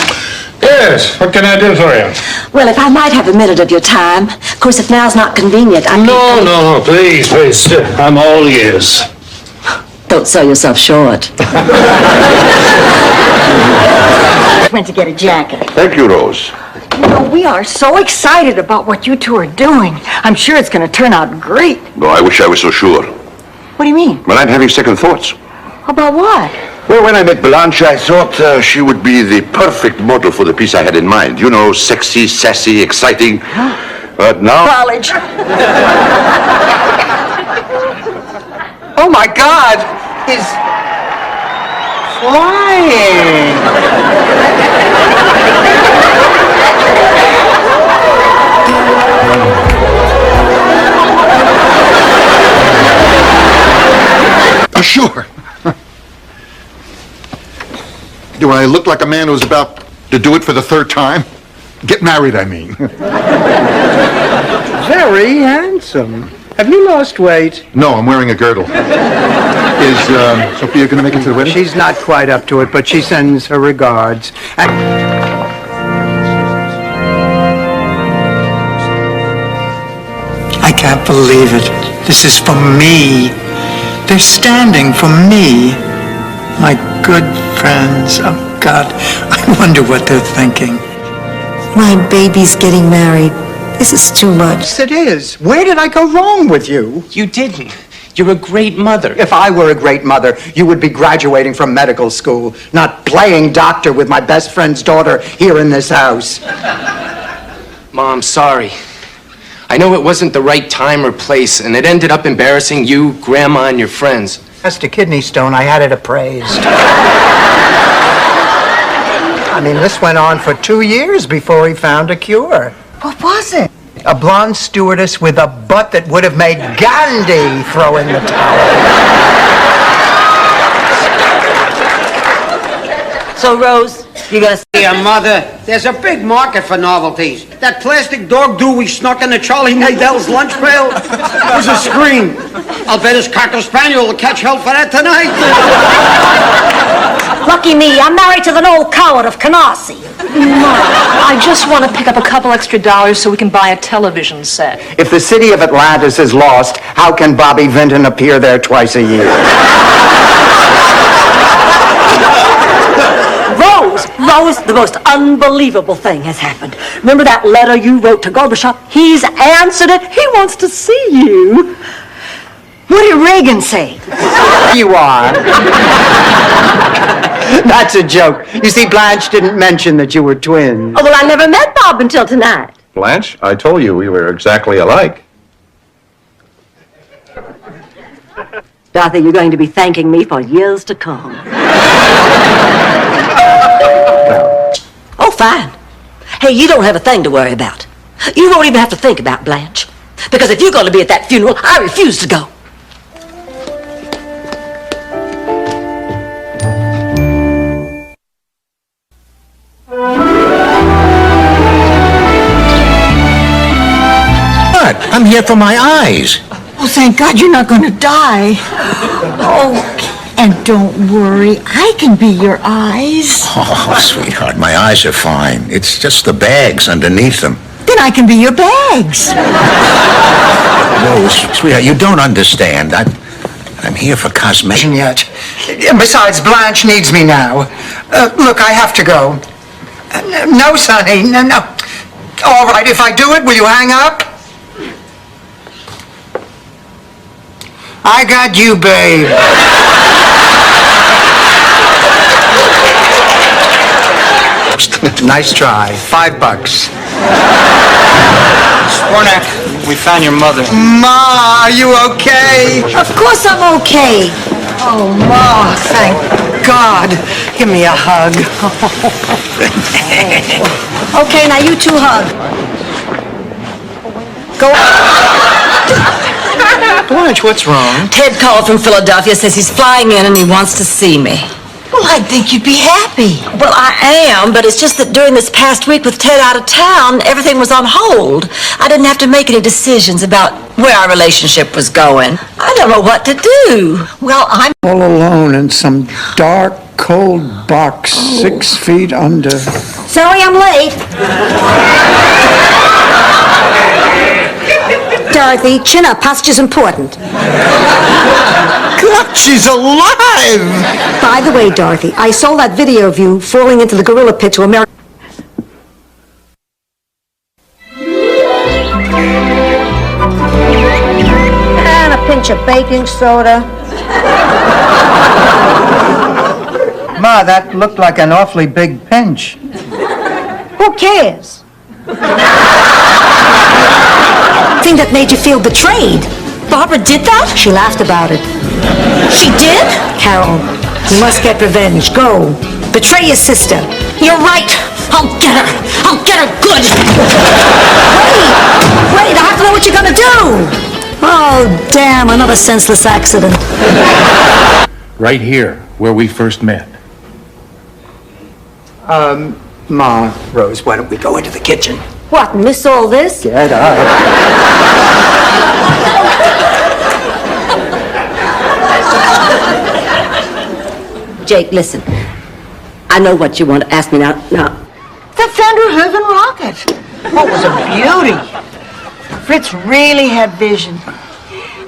Yes, what can I do for you? Well, if I might have a minute of your time. Of course, if now's not convenient, I can... No, please, I'm all ears. Don't sell yourself short. Went to get a jacket. Thank you, Rose. You know, we are so excited about what you two are doing. I'm sure it's going to turn out great. No, I wish I was so sure. What do you mean? Well, I'm having second thoughts. About what? Well, when I met Blanche, I thought she would be the perfect model for the piece I had in mind. You know, sexy, sassy, exciting. But now... College. Oh, my God! He's flying! Sure. Do I look like a man who's about to do it for the third time? Get married, I mean. Very handsome. Have you lost weight? No, I'm wearing a girdle. Is Sophia going to make it to the wedding? She's not quite up to it, but she sends her regards. I can't believe it. This is for me. They're standing for me. My good friends. Oh, God. I wonder what they're thinking. My baby's getting married. This is too much. Yes, it is. Where did I go wrong with you? You didn't. You're a great mother. If I were a great mother, you would be graduating from medical school, not playing doctor with my best friend's daughter here in this house. Mom, sorry. I know it wasn't the right time or place, and it ended up embarrassing you, Grandma, and your friends. As to kidney stone, I had it appraised. I mean, this went on for 2 years before he found a cure. What was it? A blonde stewardess with a butt that would have made Gandhi throw in the towel. So, Rose, you gonna see Your mother, there's a big market for novelties. That plastic dog do we snuck into Charlie Nadel's lunch pail was a scream. I'll bet his Cocker Spaniel will catch hell for that tonight. Lucky me, I'm married to the old coward of Canarsie. I just want to pick up a couple extra dollars so we can buy a television set. If the city of Atlantis is lost, how can Bobby Vinton appear there twice a year? Rose, the most unbelievable thing has happened. Remember that letter you wrote to Gorbachev? He's answered it. He wants to see you. What did Reagan say? You are. That's a joke. You see, Blanche didn't mention that you were twins. Oh, well, I never met Bob until tonight. Blanche, I told you we were exactly alike. Dorothy, you're going to be thanking me for years to come. Oh, fine. Hey, you don't have a thing to worry about. You won't even have to think about Blanche. Because if you're going to be at that funeral, I refuse to go. What? I'm here for my eyes. Oh, thank God you're not going to die. Oh, and don't worry, I can be your eyes. Oh, sweetheart, my eyes are fine. It's just the bags underneath them. Then I can be your bags. Rose, sweetheart, you don't understand. I'm here for cosmetic. Yet. Besides, Blanche needs me now. Look, I have to go. No, Sonny, no. All right, if I do it, will you hang up? I got you, babe. Nice try. $5. Spornak, we found your mother. Ma, are you okay? Of course I'm okay. Oh, Ma, thank God. Give me a hug. Okay, now you two hug. Go Blanche, what's wrong? Ted called from Philadelphia, says he's flying in and he wants to see me. Well, I'd think you'd be happy. Well, I am, but it's just that during this past week with Ted out of town, everything was on hold. I didn't have to make any decisions about where our relationship was going. I don't know what to do. Well, I'm All alone in some dark, cold box 6 feet under. Sorry I'm late. Dorothy, chin up. Posture's important. God, she's alive! By the way, Dorothy, I saw that video of you falling into the gorilla pit to America. And a pinch of baking soda. Ma, that looked like an awfully big pinch. Who cares? Thing that made you feel betrayed. Barbara did that? She laughed about it. She did? Carol, you must get revenge. Go. Betray your sister. You're right. I'll get her. I'll get her good. Wait, I have to know what you're gonna do. Oh, damn, another senseless accident. Right here, where we first met. Ma, Rose, why don't we go into the kitchen? What, miss all this? Get up. Jake, listen. I know what you want to ask me now. the Fender Hooven rocket. What was a beauty. Fritz really had vision.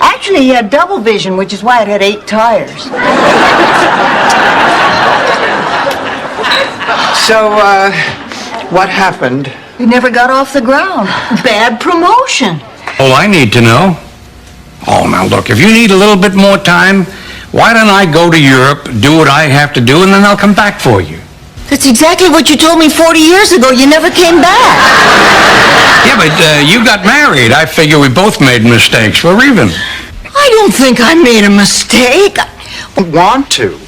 Actually, he had double vision, which is why it had 8 tires. So, what happened? He never got off the ground. Bad promotion. Oh, I need to know. Oh, now look, if you need a little bit more time, why don't I go to Europe, do what I have to do, and then I'll come back for you? That's exactly what you told me 40 years ago. You never came back. Yeah, but you got married. I figure we both made mistakes. We're even. I don't think I made a mistake. I want to.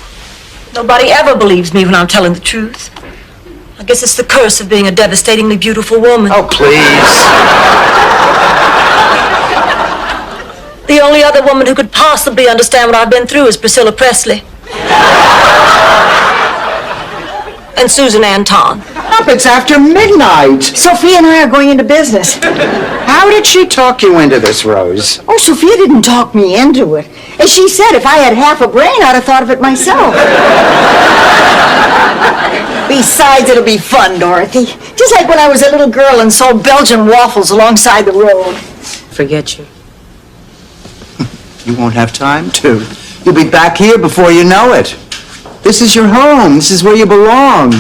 Nobody ever believes me when I'm telling the truth. I guess it's the curse of being a devastatingly beautiful woman. Oh, please. The only other woman who could possibly understand what I've been through is Priscilla Presley. And Susan Anton. It's after midnight. Sophia and I are going into business. How did she talk you into this, Rose? Oh, Sophia didn't talk me into it. As she said, if I had half a brain, I'd have thought of it myself. Besides, it'll be fun, Dorothy. Just like when I was a little girl and sold Belgian waffles alongside the road. Forget you. You won't have time to. You'll be back here before you know it. This is your home. This is where you belong.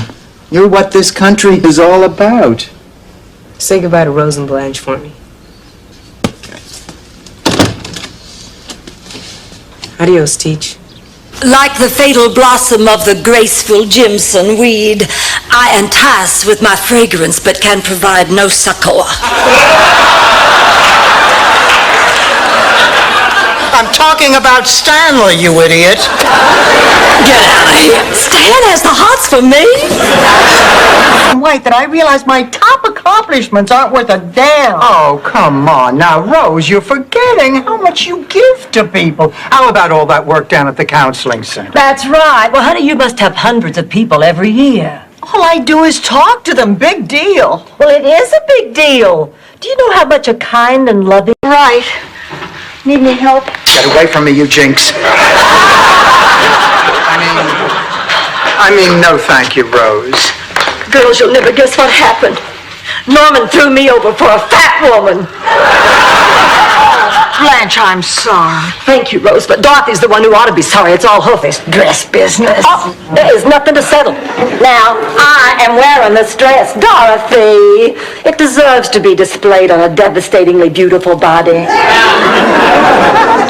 You're what this country is all about. Say goodbye to Rose and Blanche for me. Adios, Teach. Like the fatal blossom of the graceful Jimson weed, I entice with my fragrance but can provide no succor. I'm talking about Stanley, you idiot. Get out of here. Stan has the hots for me. Wait, that I realize my top accomplishments aren't worth a damn. Oh, come on. Now, Rose, you're forgetting how much you give to people. How about all that work down at the counseling center? That's right. Well, honey, you must have hundreds of people every year. All I do is talk to them. Big deal. Well, it is a big deal. Do you know how much a kind and loving... Right. Need any help? Get away from me, you jinx. I mean, no thank you, Rose. Girls, you'll never guess what happened. Norman threw me over for a fat woman. Blanche, I'm sorry. Thank you, Rose, but Dorothy's the one who ought to be sorry. It's all her this dress business. Oh, there is nothing to settle. Now, I am wearing this dress. Dorothy, it deserves to be displayed on a devastatingly beautiful body.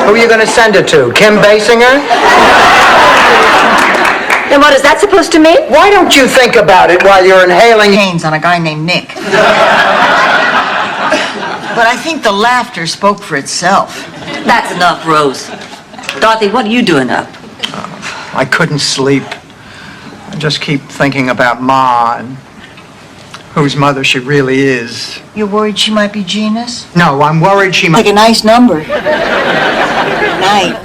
Who are you going to send it to? Kim Basinger? And what is that supposed to mean? Why don't you think about it while you're inhaling Haynes on a guy named Nick. But I think the laughter spoke for itself. That's enough, Rose. Dorothy, what are you doing up? I couldn't sleep. I just keep thinking about Ma and whose mother she really is. You're worried she might be Gina's? No, I'm worried she might... Like a nice number. Night.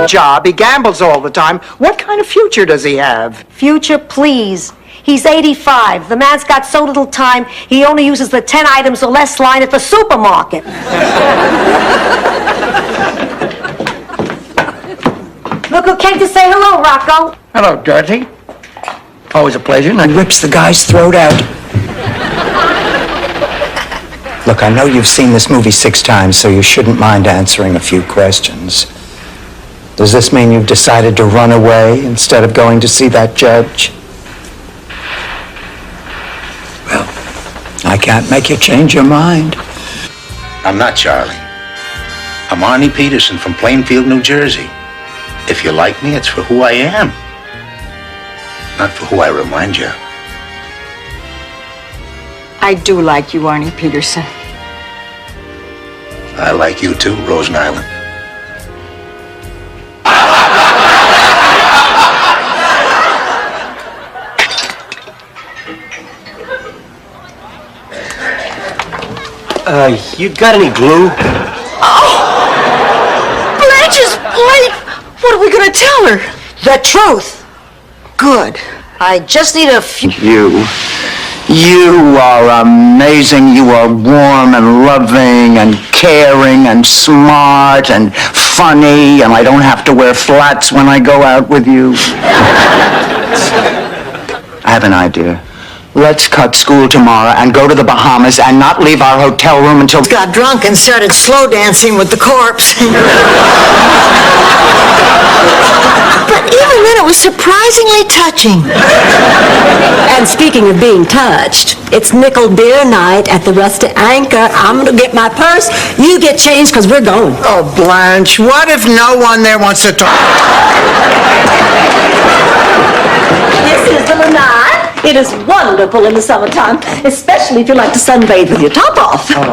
Job. He gambles all the time. What kind of future does he have? Future, please. He's 85. The man's got so little time, he only uses the 10 items or less line at the supermarket. Look who came to say hello, Rocco. Hello, Dorothy. Always a pleasure. And I rips the guy's throat out. Look, I know you've seen this movie 6 times, so you shouldn't mind answering a few questions. Does this mean you've decided to run away instead of going to see that judge? Well, I can't make you change your mind. I'm not Charlie. I'm Arnie Peterson from Plainfield, New Jersey. If you like me, it's for who I am, not for who I remind you. I do like you, Arnie Peterson. I like you too, Rose Nyland. You got any glue? Blanche's late. What are we going to tell her? The truth. Good. I just need a few... You are amazing. You are warm and loving and caring and smart and funny, and I don't have to wear flats when I go out with you. I have an idea. Let's cut school tomorrow and go to the Bahamas and not leave our hotel room until... Got drunk and started slow dancing with the corpse. But even then, it was surprisingly touching. And speaking of being touched, it's nickel beer night at the Rusty Anchor. I'm gonna get my purse. You get changed because we're going. Oh, Blanche, what if no one there wants to talk? This is the Lanai. It is wonderful in the summertime, especially if you like to sunbathe with your top off. Oh,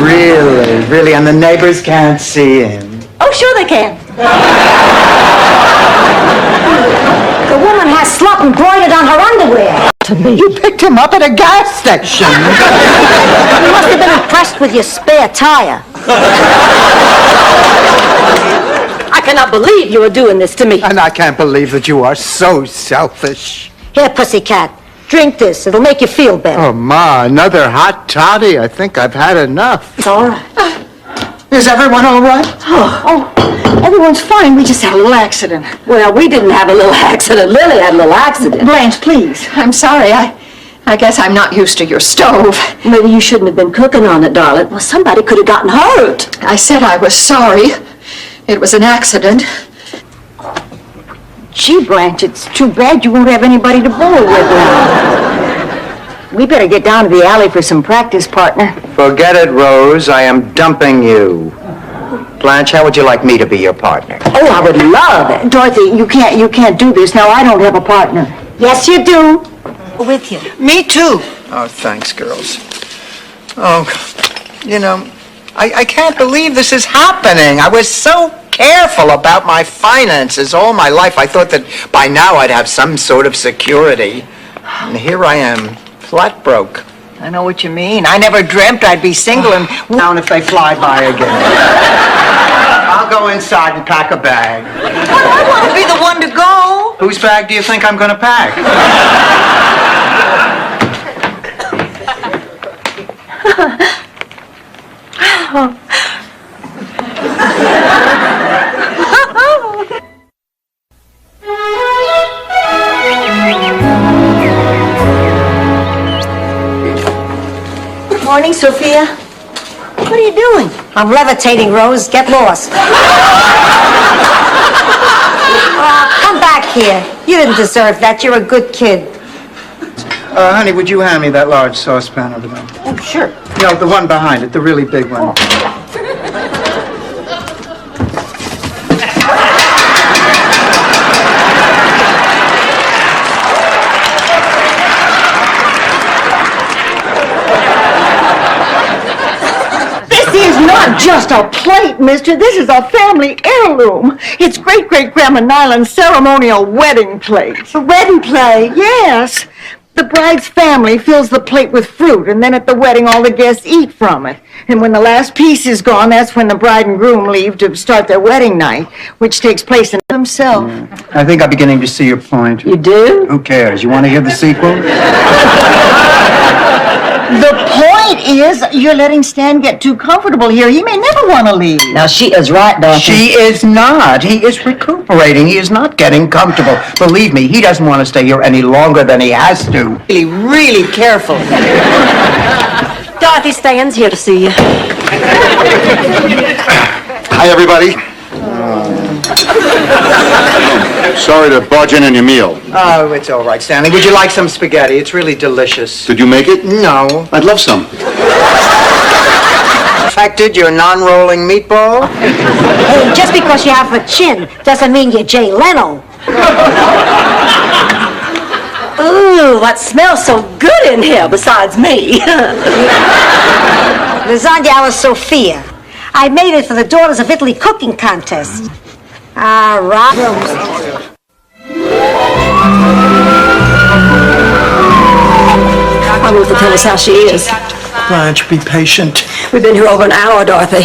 really? Really? And the neighbors can't see him? Oh, sure they can. The woman has slop embroidered on her underwear. You picked him up at a gas station. You must have been impressed with your spare tire. I cannot believe you are doing this to me. And I can't believe that you are so selfish. Here, pussycat, drink this. It'll make you feel better. Oh, Ma, another hot toddy. I think I've had enough. It's all right. Is everyone all right? Oh, everyone's fine. We just had a little accident. Well, we didn't have a little accident. Lily had a little accident. Blanche, please. I'm sorry. I guess I'm not used to your stove. Maybe you shouldn't have been cooking on it, darling. Well, somebody could have gotten hurt. I said I was sorry. It was an accident. Gee, Blanche, it's too bad you won't have anybody to bowl with now. We better get down to the alley for some practice, partner. Forget it, Rose. I am dumping you. Blanche, how would you like me to be your partner? Oh, I would love it. Dorothy, you can't do this. Now, I don't have a partner. Yes, you do. With you. Me too. Oh, thanks, girls. Oh, you know, I can't believe this is happening. I was so careful about my finances all my life. I thought that by now I'd have some sort of security. And here I am, flat broke. I know what you mean. I never dreamt I'd be single and Down if they fly by again. I'll go inside and pack a bag. I want to be the one to go. Whose bag do you think I'm going to pack? Good morning, Sophia. What are you doing? I'm levitating, Rose. Get lost. Come back here. You didn't deserve that. You're a good kid. Honey, would you hand me that large saucepan over there? Oh, sure. No, the one behind it, the really big one. This is not just a plate, mister. This is a family heirloom. It's great-great-grandma Nyland's ceremonial wedding plate. A wedding plate? Yes. The bride's family fills the plate with fruit, and then at the wedding, all the guests eat from it. And when the last piece is gone, that's when the bride and groom leave to start their wedding night, which takes place in himself. I think I'm beginning to see your point. You do? Who cares? You want to hear the sequel? The point is, you're letting Stan get too comfortable here. He may never want to leave. Now, she is right, Dorothy. She is not. He is recuperating. He is not getting comfortable. Believe me, he doesn't want to stay here any longer than he has to. Really, really careful. Dorothy Stan's here to see you. Hi, everybody. Sorry to barge in on your meal. Oh, it's all right, Stanley. Would you like some spaghetti? It's really delicious. Did you make it? No. I'd love some. Affected your non-rolling meatball? Hey, just because you have a chin doesn't mean you're Jay Leno. Ooh, what smells so good in here besides me? Lasagna alla Sofia. I made it for the Daughters of Italy cooking contest. All right. I'm going to tell us how she is. Blanche, be patient. We've been here over an hour, Dorothy.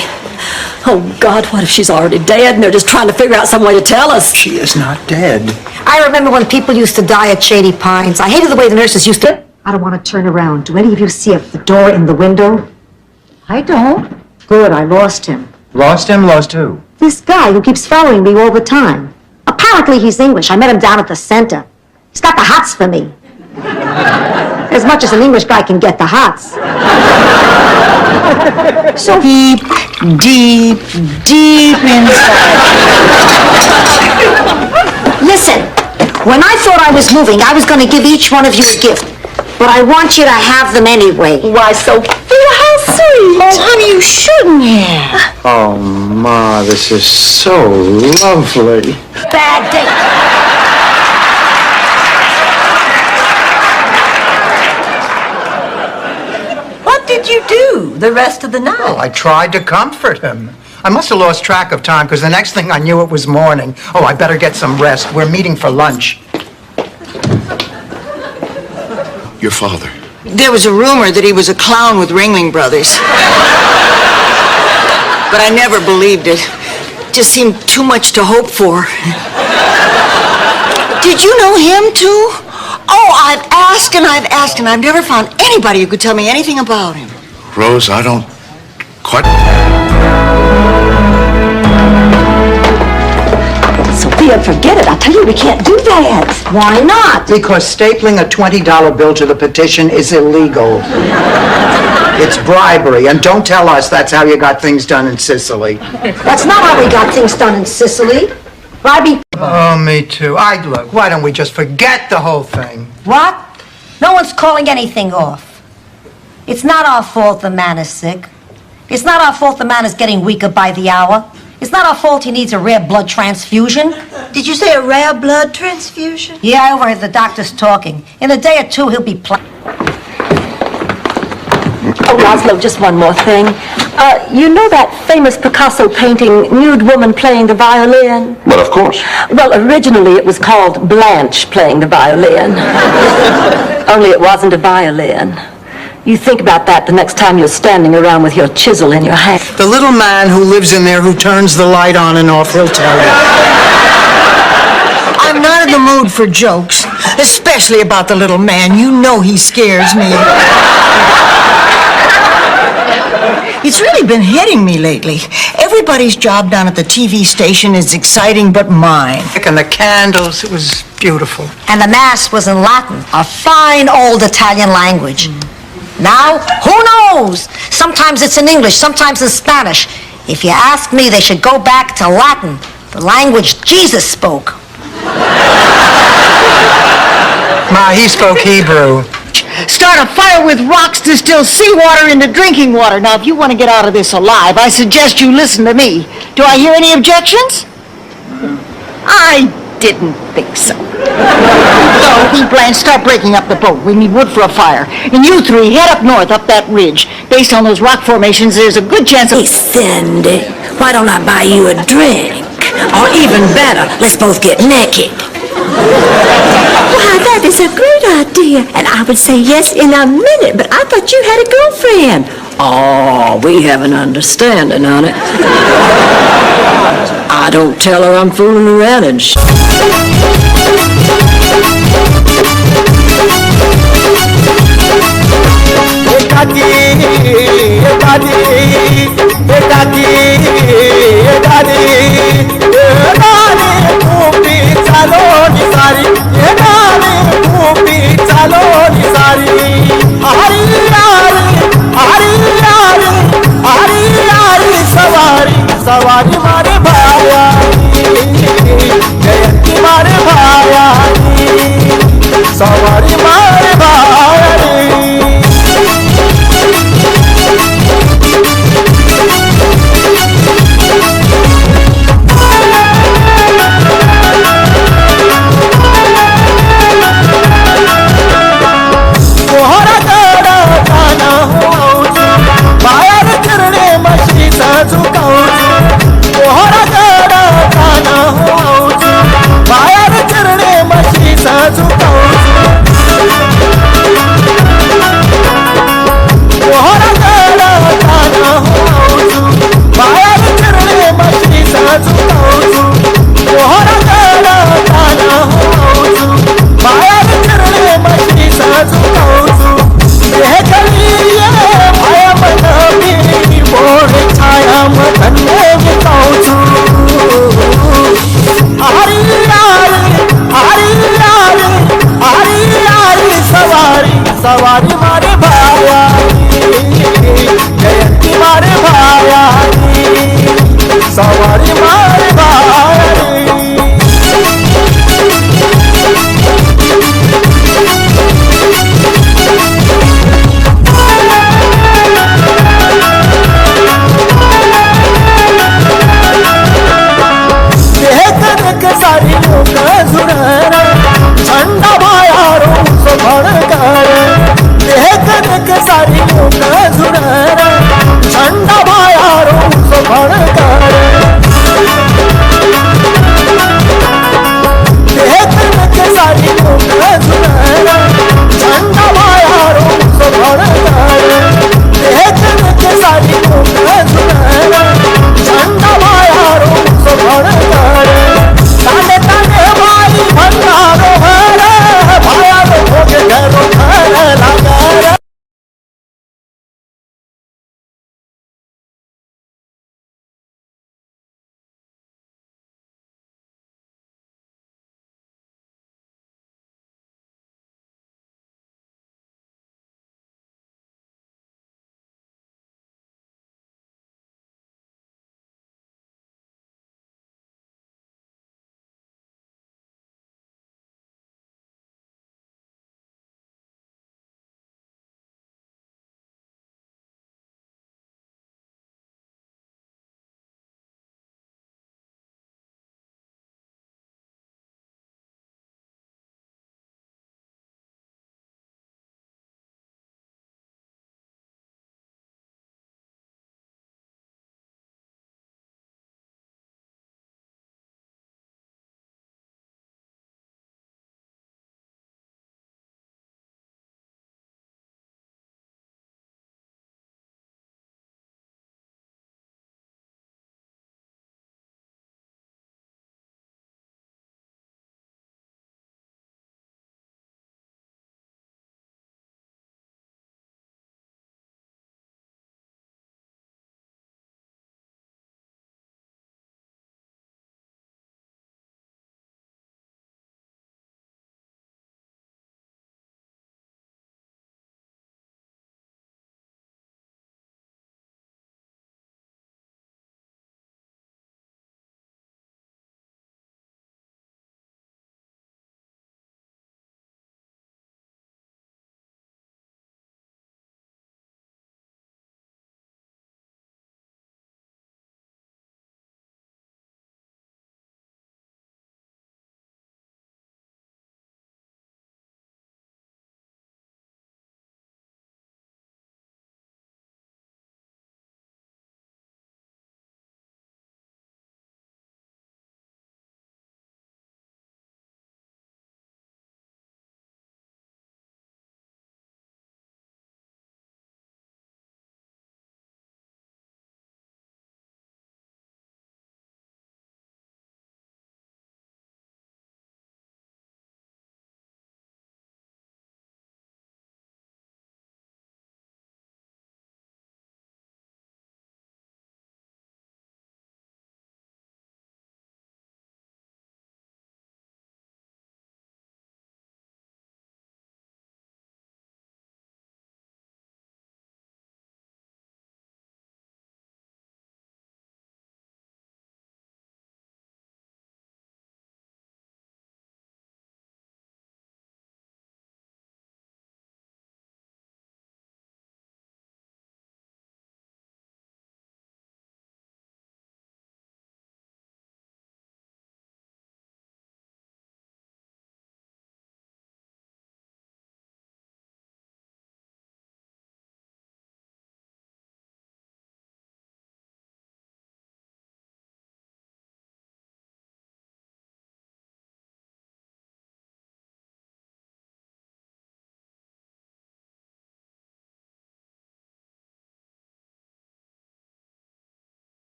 Oh, God, what if she's already dead and they're just trying to figure out some way to tell us? She is not dead. I remember when people used to die at Shady Pines. I hated the way the nurses used to... I don't want to turn around. Do any of you see the door in the window? I don't. Good, I lost him. Lost him? Lost who? This guy who keeps following me all the time. Apparently he's English. I met him down at the center. He's got the hots for me. As much as an English guy can get the hots. So deep, deep, deep inside. Listen, when I thought I was moving, I was going to give each one of you a gift. But I want you to have them anyway. Why, Sophia, how sweet. Oh, honey, you shouldn't have. Oh, Ma, this is so lovely. Bad date. What did you do the rest of the night? Well, I tried to comfort him. I must have lost track of time because the next thing I knew it was morning. Oh, I better get some rest. We're meeting for lunch. Your father. There was a rumor that he was a clown with Ringling Brothers. But I never believed it. Just seemed too much to hope for. Did you know him, too? Oh, I've asked and I've never found anybody who could tell me anything about him. Rose, I don't quite... Sophia, forget it. I tell you, we can't do that. Why not? Because stapling a $20 bill to the petition is illegal. It's bribery, and don't tell us that's how you got things done in Sicily. That's not how we got things done in Sicily. Bribing... Oh, me too. Look, why don't we just forget the whole thing? What? No one's calling anything off. It's not our fault the man is sick. It's not our fault the man is getting weaker by the hour. It's not our fault he needs a rare blood transfusion. Did you say a rare blood transfusion? Yeah, I overheard the doctors talking. In a day or two, he'll be Oh, Laszlo, just one more thing. You know that famous Picasso painting, Nude Woman Playing the Violin? Well, of course. Well, originally it was called Blanche Playing the Violin. Only it wasn't a violin. You think about that the next time you're standing around with your chisel in your hand. The little man who lives in there who turns the light on and off, he'll tell you. I'm not in the mood for jokes, especially about the little man. You know he scares me. It's really been hitting me lately. Everybody's job down at the TV station is exciting but mine. And the candles, it was beautiful. And the Mass was in Latin, a fine old Italian language. Now, who knows? Sometimes it's in English, sometimes in Spanish. If you ask me, they should go back to Latin, the language Jesus spoke. Ma, he spoke Hebrew. Start a fire with rocks, distill seawater into drinking water. Now, if you want to get out of this alive, I suggest you listen to me. Do I hear any objections? I didn't think so. So, Pete Blanche, start breaking up the boat. We need wood for a fire. And you three, head up north, up that ridge. Based on those rock formations, there's a good chance of... Hey, Cindy, why don't I buy you a drink? Or even better, let's both get naked. Why, that is a great idea. And I would say yes in a minute, but I thought you had a girlfriend. Oh, we have an understanding on it. I don't tell her I'm fooling around and सवारी मारे भाया जयंती मारे भाया सवारी मारे भायानी जयंती मारे भायानी सवारी